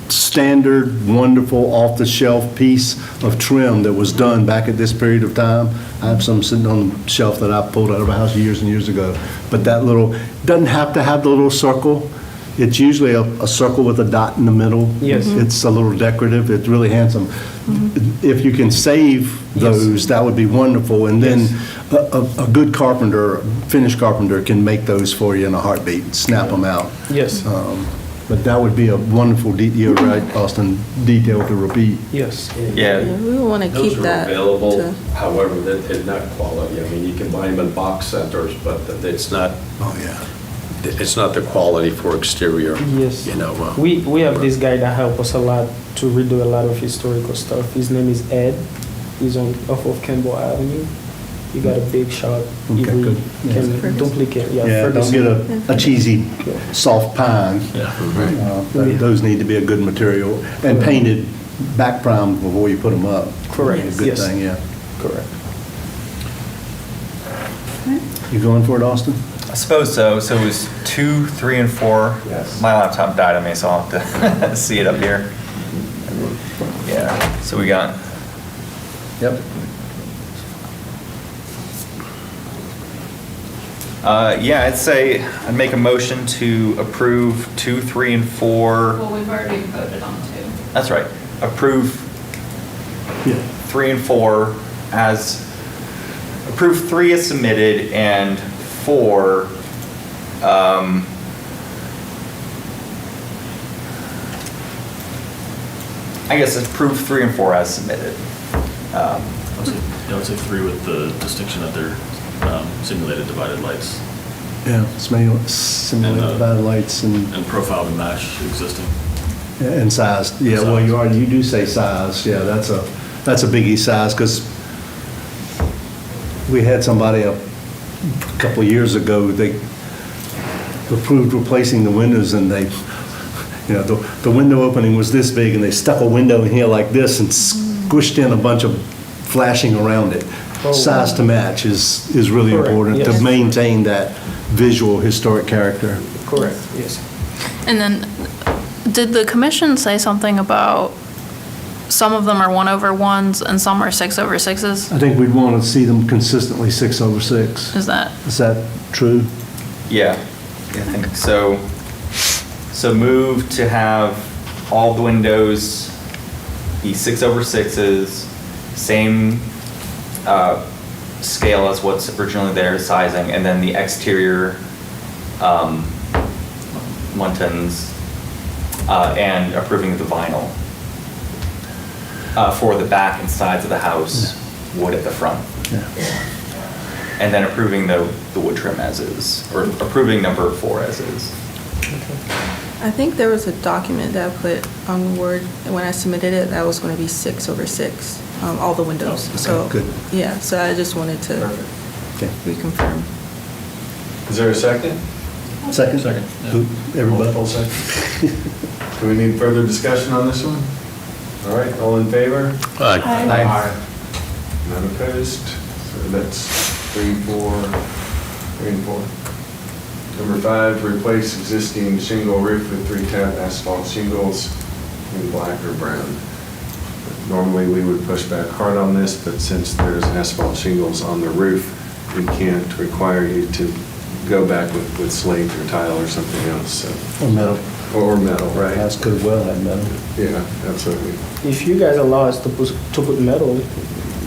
standard, wonderful, off-the-shelf piece of trim that was done back at this period of time. I have some sitting on the shelf that I pulled out of a house years and years ago. But that doesn't have to have the little circle. It's usually a circle with a dot in the middle. Yes. It's a little decorative. It's really handsome. If you can save those, that would be wonderful. And then a good carpenter, finished carpenter, can make those for you in a heartbeat, snap them out. Yes. But that would be a wonderful, you're right, Austin, detail to repeat. Yes. Yeah. We want to keep that. Those are available, to- however, they're not quality. I mean, you can buy them in box centers, but it's not, Oh, yeah. it's not the quality for exterior. Yes. You know. We have this guy that help us a lot to redo a lot of historical stuff. His name is Ed. He's off of Campbell Avenue. He got a big shop. He Okay, good. can duplicate. Yeah, Yeah, don't Ferguson. get a cheesy, soft pine. Those need to be a good material, and painted, back primed before you put them up. Correct, A good yes. thing, yeah. Correct. You going for it, Austin? I suppose so. So it was 2, 3, and 4. Yes. My laptop died on me, so I'll have to see it up here. Yeah, so we got, Yep. I'd make a motion to approve 2, 3, and 4. Well, we've already voted on 2. That's right. Approve Yeah. 3 and 4 approve 3 as submitted, and 4, I guess approve 3 and 4 as submitted. I would say 3 with the distinction that they're simulated divided lights Yeah, simulated divided lights and, and profile to match existing. And size, yeah, well, you do say size, yeah, that's a biggie size, because we had somebody a couple of years ago, they approved replacing the windows, and they, the window opening was this big, and they stuck a window in here like this and squished in a bunch of flashing around it. Size to match is really Correct, important yes. to maintain that visual historic character. Correct, yes. And then, did the commission say something about some of them are 1/1s and some are 6/6s? I think we'd want to see them consistently 6/6. Is that? Is that true? Yeah, I think so. So move to have all the windows be 6/6s, same scale as what's originally there, sizing, and then the exterior muntins, and approving the vinyl for the back and sides of the house, wood at the front. And then approving the wood trim as is, or approving number 4 as is. I think there was a document that I put on Word, and when I submitted it, that was going to be 6/6, all the windows. So, good. yeah, so I just wanted to Okay. reconfirm. Is there a second? Second? Who? Everybody? Do we need further discussion on this one? All right, all in favor? Aye. None opposed? So that's 3, 4, 3 and 4. Number 5, replace existing shingle roof with 3-tab asphalt shingles in black or brown. Normally, we would push back hard on this, but since there's asphalt shingles on the roof, we can't require you to go back with slate or tile or something else, so. Or metal. Or metal, right? House could well have metal. Yeah, absolutely. If you guys allow us to put metal,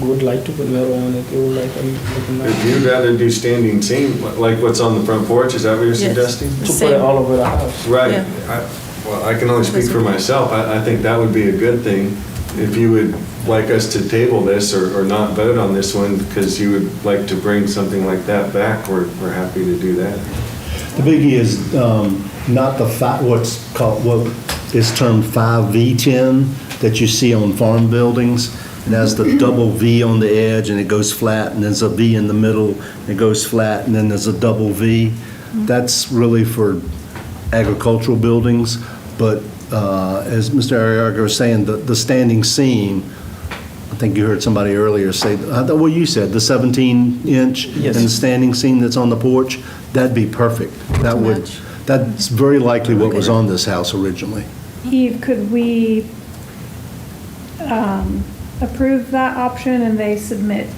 we would like to put metal on it. It would like If you'd rather do standing seam, like what's on the front porch, is that what you're Yes. suggesting? to put it all over the house. Right. Yeah. Well, I can only speak for myself. I think that would be a good thing. If you would like us to table this or not vote on this one because you would like to bring something like that back, we're happy to do that. The biggie is not the what's called, what is termed 5V10 that you see on farm buildings. It has the double V on the edge and it goes flat, and there's a V in the middle, it goes flat, and then there's a double V. That's really for agricultural buildings, but as Mr. Arriaga was saying, the standing seam, I think you heard somebody earlier say, well, you said the 17-inch Yes. and the standing seam that's on the porch, that'd be perfect. That would, Match. that's very likely what was on this house originally. Eve, could we approve that option and they submit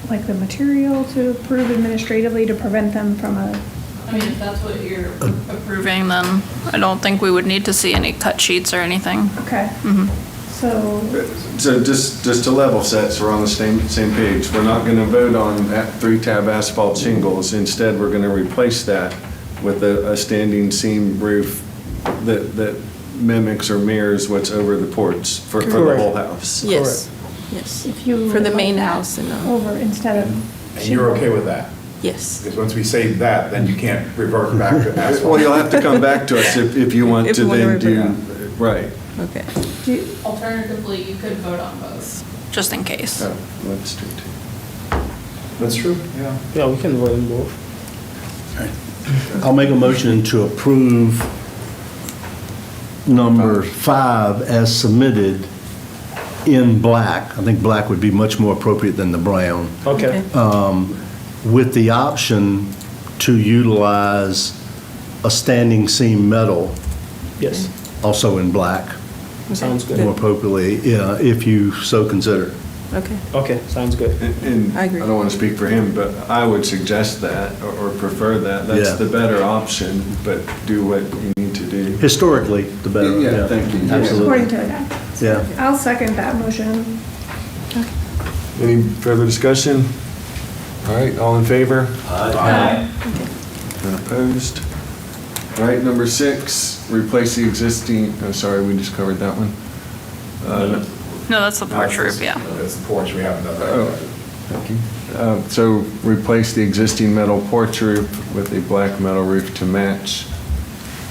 like the material to approve administratively to prevent them from a, I mean, if that's what you're approving, then I don't think we would need to see any cut sheets or anything. okay. So, So just to level set, so we're on the same page, we're not going to vote on 3-tab asphalt shingles. Instead, we're going to replace that with a standing seam roof that mimics or mirrors what's over the porch for the whole house. Yes, yes. if you. For the would main like that house and, Over instead of. And you're okay with that? yes. Because once we say that, then you can't revert back to asphalt. Well, you'll have to come back to us if you want If to we want to then do, revert. right. Okay. Alternatively, you could vote on both, just in case. Oh, let's do two. That's true, yeah. Yeah, we can vote on both. I'll make a motion to approve number 5 as submitted in black. I think black would be much more appropriate than the brown, Okay. with the option to utilize a standing seam metal, Yes, also in black, sounds more good. appropriately, if you so consider. Okay. Okay, sounds good. And I agree. I don't want to speak for him, but I would suggest that or prefer that. Yeah. That's the better option, but do what you need to do. Historically, the better. Yeah, thank you. Absolutely. According to that. Yeah. I'll second that motion. Any further discussion? All right, all in favor? None opposed? All right, number 6, replace the existing, oh, sorry, we just covered that one. No, that's the porch roof, yeah. That's the porch, we haven't done Oh, that. thank you. So replace the existing metal porch roof with a black metal roof to match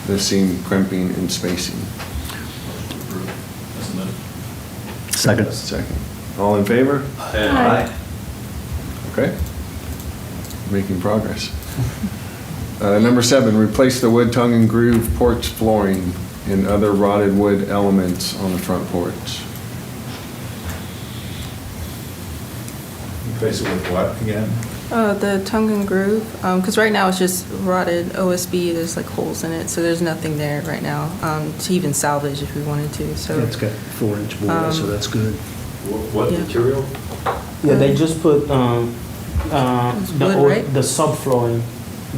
the seam crimping and spacing. Second. Second. All in favor? Aye. Okay. Making progress. Number 7, replace the wood tongue and groove porch flooring and other rotted wood elements on the front porch. Replace it with what again? The tongue and groove, because right now it's just rotted OSB, there's like holes in it, so there's nothing there right now to even salvage if we wanted to, so. It's got 4-inch board, so that's good. What Yeah. material? Yeah, they just put It's the wood, old, right? the subflooring,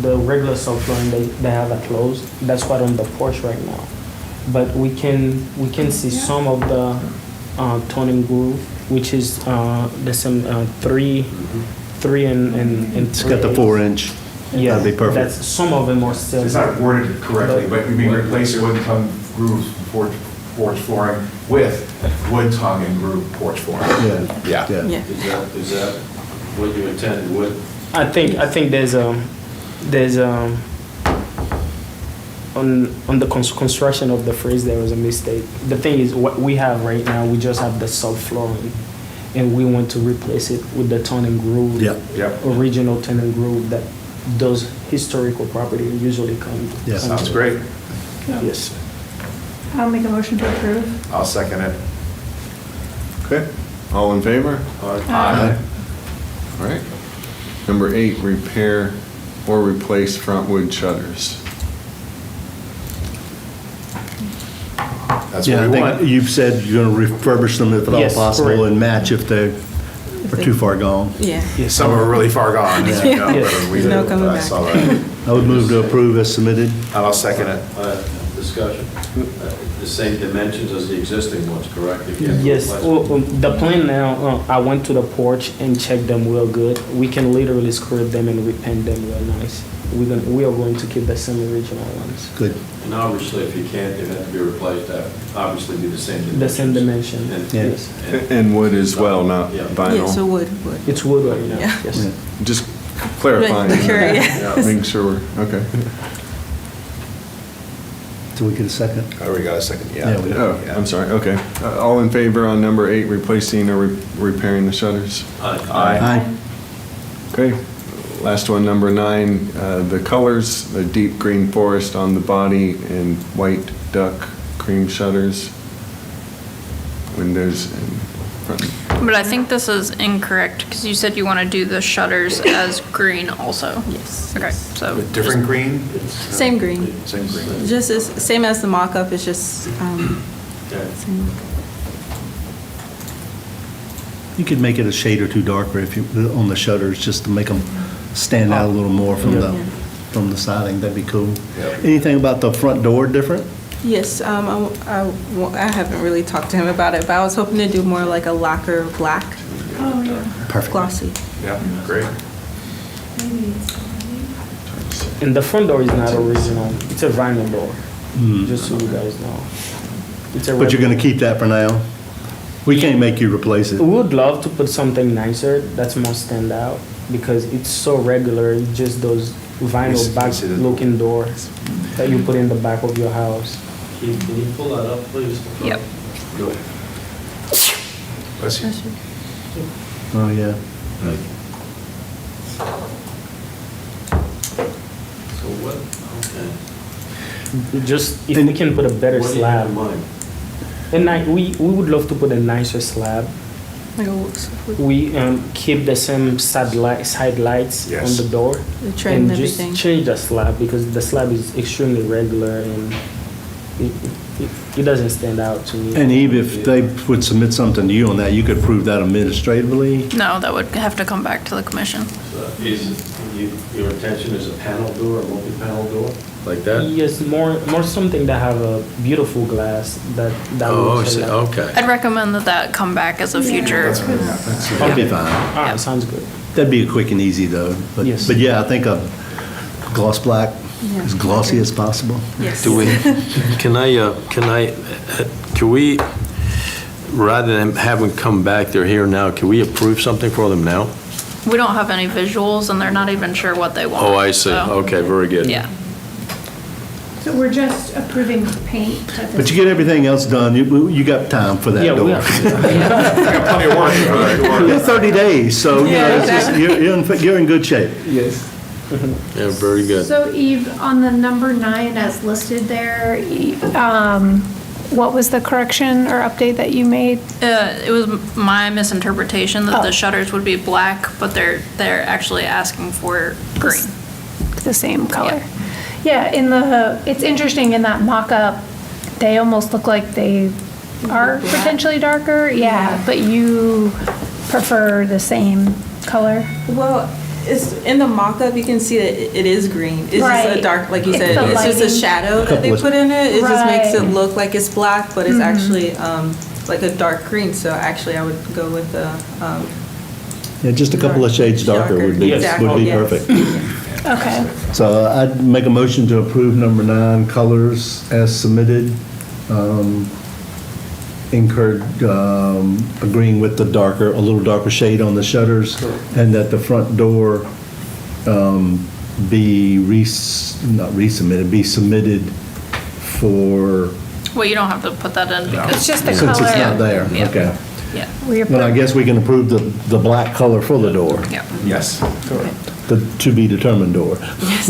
the regular subflooring, they have it closed. That's what on the porch right now. But we can see some of the tone and groove, which is the same 3 and It's got the 4-inch. Yeah, That'd be perfect. That's some of them are still. It's not worded correctly, but you mean replace wood tongue grooves porch flooring with wood tongue and groove porch flooring? Yeah. Yeah. Yeah. Is that what you intended with? I think there's on the construction of the phrase there was a mistake. The thing is, what we have right now, we just have the subflooring, and we want to replace it with the tone and groove. Yeah. Yep. Original tone and groove that those historical property usually come. Yeah. Sounds great. Yes. I'll make a motion to approve. I'll second it. Okay. All in favor? Aye. All right. Number 8, repair or replace front wood shutters. That's Yeah, what we I want. think you've said you're going to refurbish them if at all Yes, possible correct. and match if they are too far gone. Yeah. Yes. Some are really far gone, as you know, Yes. but we There's no do. coming I back. saw that. I would move to approve as submitted. And I'll second it. Discussion. The same dimensions as the existing ones, correct? If you have Yes, replacement. well, the plan now, I went to the porch and checked them real good. We can literally scrape them and repaint them real nice. We are going to keep the same original ones. Good. And obviously, if you can't, they have to be replaced, that obviously be the same dimensions. The same dimension, And- Yeah. yes. and- And wood as well, not Yeah. Yeah, so vinyl. wood. It's wood right now, Yeah. yes. Yeah. Just clarifying. Make sure, yes. Making sure we're, okay. Do we get a second? I already got a second, Yeah, we- Oh, I'm sorry, okay. All in favor on number 8, replacing or repairing the shutters? Aye. Okay, last one, number 9, the colors, the deep green forest on the body and white duck cream shutters, windows and front. But I think this is incorrect, because you said you want to do the shutters as green also. Yes. Okay, so. With different green? Same green. Same green. Just as, same as the mock-up, it's just, Okay. same. You could make it a shade or two darker if you, on the shutters, just to make them stand out a little more from Yeah. from the siding. That'd be cool. Yep. Anything about the front door different? Yes, I haven't really talked to him about it, but I was hoping to do more like a lacquer black, Oh, yeah. Perfect. glossy. Yeah, great. Maybe it's And the front door is not original, it's a vinyl door, Hmm. just so you guys know. It's a But you're going to regular- keep that for now? We can't make you replace it. We would love to put something nicer that's more stand out, because it's so regular, it's just those vinyl back see the- looking doors that you put in the back of your house. Can you pull that up, please? Yep. Go. Bless you. Oh, yeah. So what, okay. Just, if we can put a better What do you have in slab. mind? And we would love to put a nicer slab. Like a We keep the same side lights Yes. on the door. The trim and just everything. change the slab, because the slab is extremely regular and it doesn't stand out to me. And Eve, if they would submit something to you on that, you could prove that administratively? No, that would have to come back to the commission. So your intention is a panel door, a multi-panel door, like that? Yes, more something that have a beautiful glass that Oh, I looks see, alike. okay. I'd recommend that come back as a future. That'd be fine. All right, sounds good. That'd be quick and easy, though. But- Yes. But yeah, I think a gloss black, Yeah. as glossy as possible. Yes. Do we, can we, rather than have them come back, they're here now, can we approve something for them now? We don't have any visuals, and they're not even sure what they want. Oh, I see, so- okay, very good. Yeah. So we're just approving paint at this. But you get everything else done, you got time for that Yeah, door. we are. Plenty of work for that door. You have 30 days, so, you know, it's just, you're in good shape. Yes. Yeah, very good. So Eve, on the number 9 as listed there, what was the correction or update that you made? It was my misinterpretation that Oh. the shutters would be black, but they're actually asking for green. The same color. Yeah, it's interesting in that mock-up, they almost look like they are potentially darker. Yeah, but you prefer the same color? Well, it's, in the mock-up, you can see that it is green. It's just Right. a dark, like you It's said, the it's just a lighting. shadow that they put in it. It just makes it Right. look like it's black, but it's actually like a dark green. So actually, I would go with the, Yeah, just a couple of shades darker would be Exactly, yes. perfect. Okay. So I'd make a motion to approve number 9, colors as submitted. Incurred, agreeing with the darker, a little darker shade on the shutters, and that the front door be not resubmitted, be submitted for, Well, you don't have to put that in because. It's just the since it's color. not there, Yeah. okay. Yeah, Well, I guess we can approve the black color for the door, yeah. Yes. the to-be-determined door.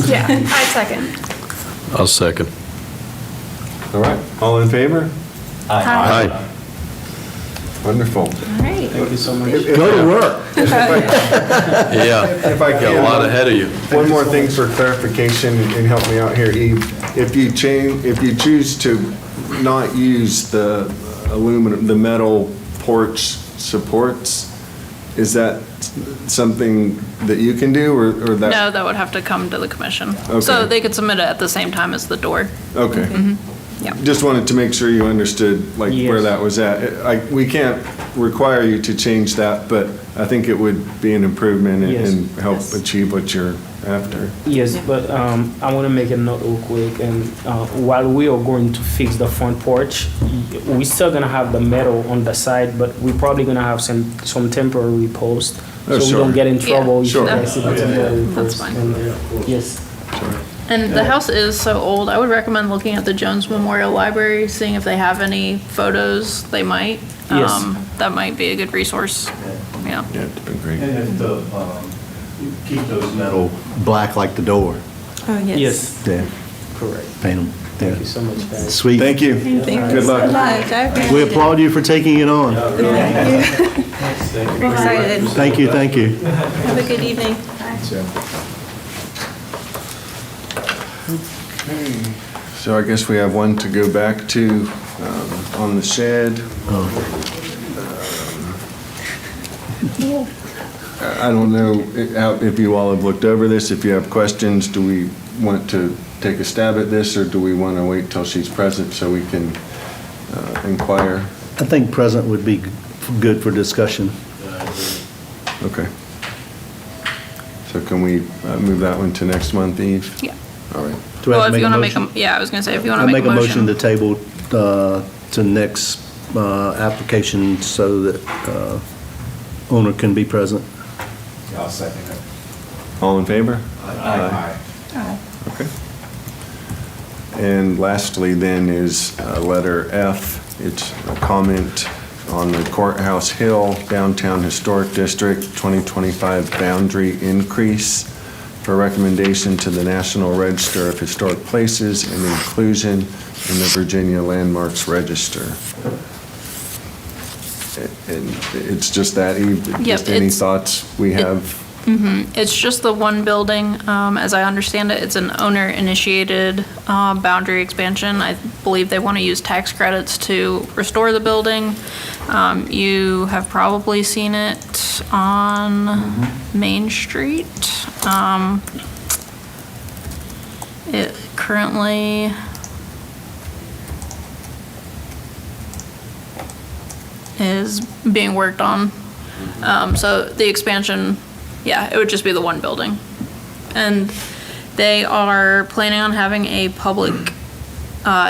Yeah, I second. I'll second. All right, all in favor? Aye. Wonderful. All right. Thank you so much. Go to work. Yeah, If I got can, a lot ahead of you. One more thing for clarification, and help me out here, Eve. If you choose to not use the aluminum, the metal porch supports, is that something that you can do, or that? No, that would have to come to the commission. Okay. So they could submit it at the same time as the door. Okay. Yeah. Just wanted to make sure you understood, like, where Yes. that was at. We can't require you to change that, but I think it would be an improvement Yes. and help achieve what you're after. Yes, but I want to make a note real quick. And while we are going to fix the front porch, we're still gonna have the metal on the side, but we're probably gonna have some temporary posts, Oh, so we sure. don't get in trouble if Sure. you guys see the temporary That's posts. fine. Yes. And the house is so old, I would recommend looking at the Jones Memorial Library, seeing if they have any photos. They might. Yes. That might be a good resource. Yeah. Yeah, it's been great. And if you keep those metal black like the door. oh, yes. Yes, Yeah, correct. paint them. Thank you so much, guys. Sweet. Thank you. Thank you Good luck. so much. I appreciate We it. applaud you for taking it on. We're excited. Thank you, thank you. Have a good evening. So I guess we have one to go back to on the shed. I don't know if you all have looked over this, if you have questions, do we want to take a stab at this, or do we want to wait till she's present so we can inquire? I think present would be good for discussion. Okay. So can we move that one to next month, Eve? Yeah. All right. Do I Well, have if to you make a want to make motion? yeah, I was going to say, if you want I to make a motion to table to next application so that owner can be present. I'll second it. All in favor? Aye. Okay. And lastly then is letter F. It's a comment on the Courthouse Hill Downtown Historic District 2025 boundary increase for recommendation to the National Register of Historic Places and inclusion in the Virginia Landmarks Register. And it's just that, Eve? Yep, Just any it's- thoughts we have? It's just the one building. As I understand it, it's an owner-initiated boundary expansion. I believe they want to use tax credits to restore the building. You have probably seen it on Main Street. It currently is being worked on. So the expansion, yeah, it would just be the one building. And they are planning on having a public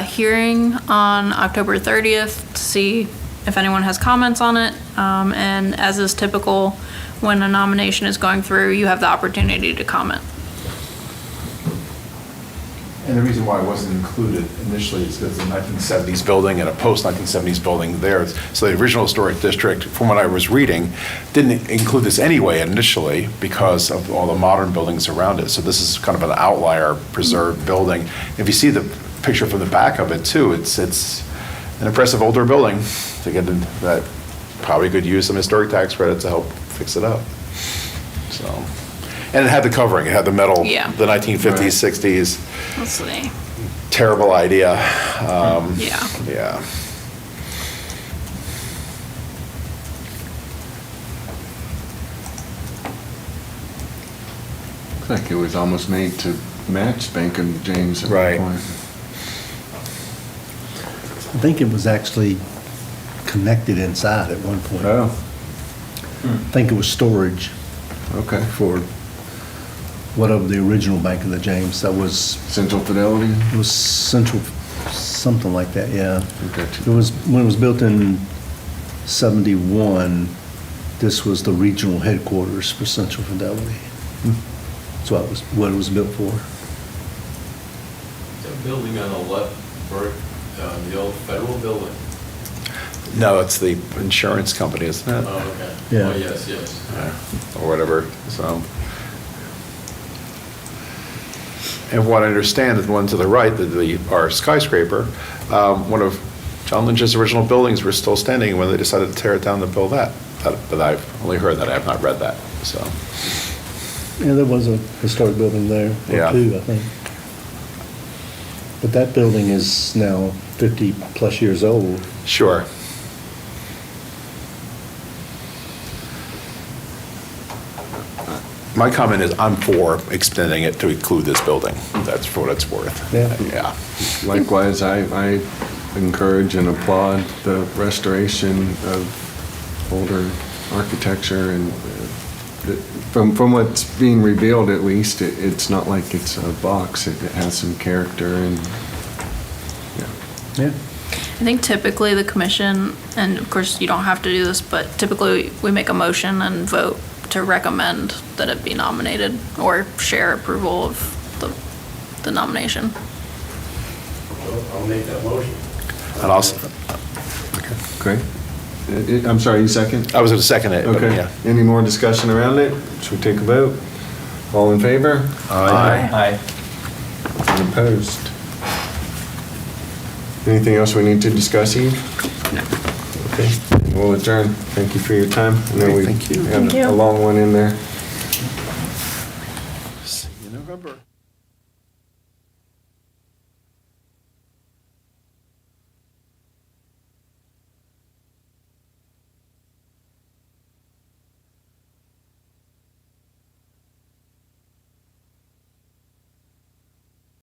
hearing on October 30th to see if anyone has comments on it. And as is typical, when a nomination is going through, you have the opportunity to comment. And the reason why it wasn't included initially is because it's a 1970s building and a post-1970s building there. So the original historic district, from what I was reading, didn't include this anyway initially because of all the modern buildings around it. So this is kind of an outlier preserved building. If you see the picture from the back of it too, it's an impressive older building to get in that probably could use some historic tax credit to help fix it up. So, and it had the covering, it had the metal, Yeah. the 1950s, 60s. Let's see. Terrible idea. Yeah. Yeah. Looks like it was almost made to match Bank of James at Right. one point. I think it was actually connected inside at one point. Oh, I think it was storage okay. for whatever the original Bank of the James, that was, Central Fidelity? it was Central, something like that, yeah. Okay. It was, when it was built in 71, this was the regional headquarters for Central Fidelity. That's what it was built for. That building on the left, Bert, the old federal building. No, it's the insurance company, isn't it? Oh, okay. Yeah. Oh, yes, yes. Or whatever, so. And what I understand is the one to the right, our skyscraper, one of John Lynch's original buildings were still standing when they decided to tear it down to build that. But I've only heard that, I have not read that, so. Yeah, there was a historic building there, Yeah. or two, I think. But that building is now 50-plus years old. Sure. My comment is I'm for extending it to include this building. That's for what it's worth. Yeah. Yeah. Likewise, I encourage and applaud the restoration of older architecture, and from what's being revealed, at least, it's not like it's a box. It has some character, and Yeah. I think typically the commission, and of course you don't have to do this, but typically we make a motion and vote to recommend that it be nominated or share approval of the nomination. I'll make that motion. And also, great. I'm sorry, you second? I was going to second it, but Okay. yeah. Any more discussion around it? Should we take a vote? All in favor? Aye. And opposed? Anything else we need to discuss, Eve? No. Okay, we'll adjourn. Thank you for your time. I know we Thank you. had Thank you. a long one in there. See you in November.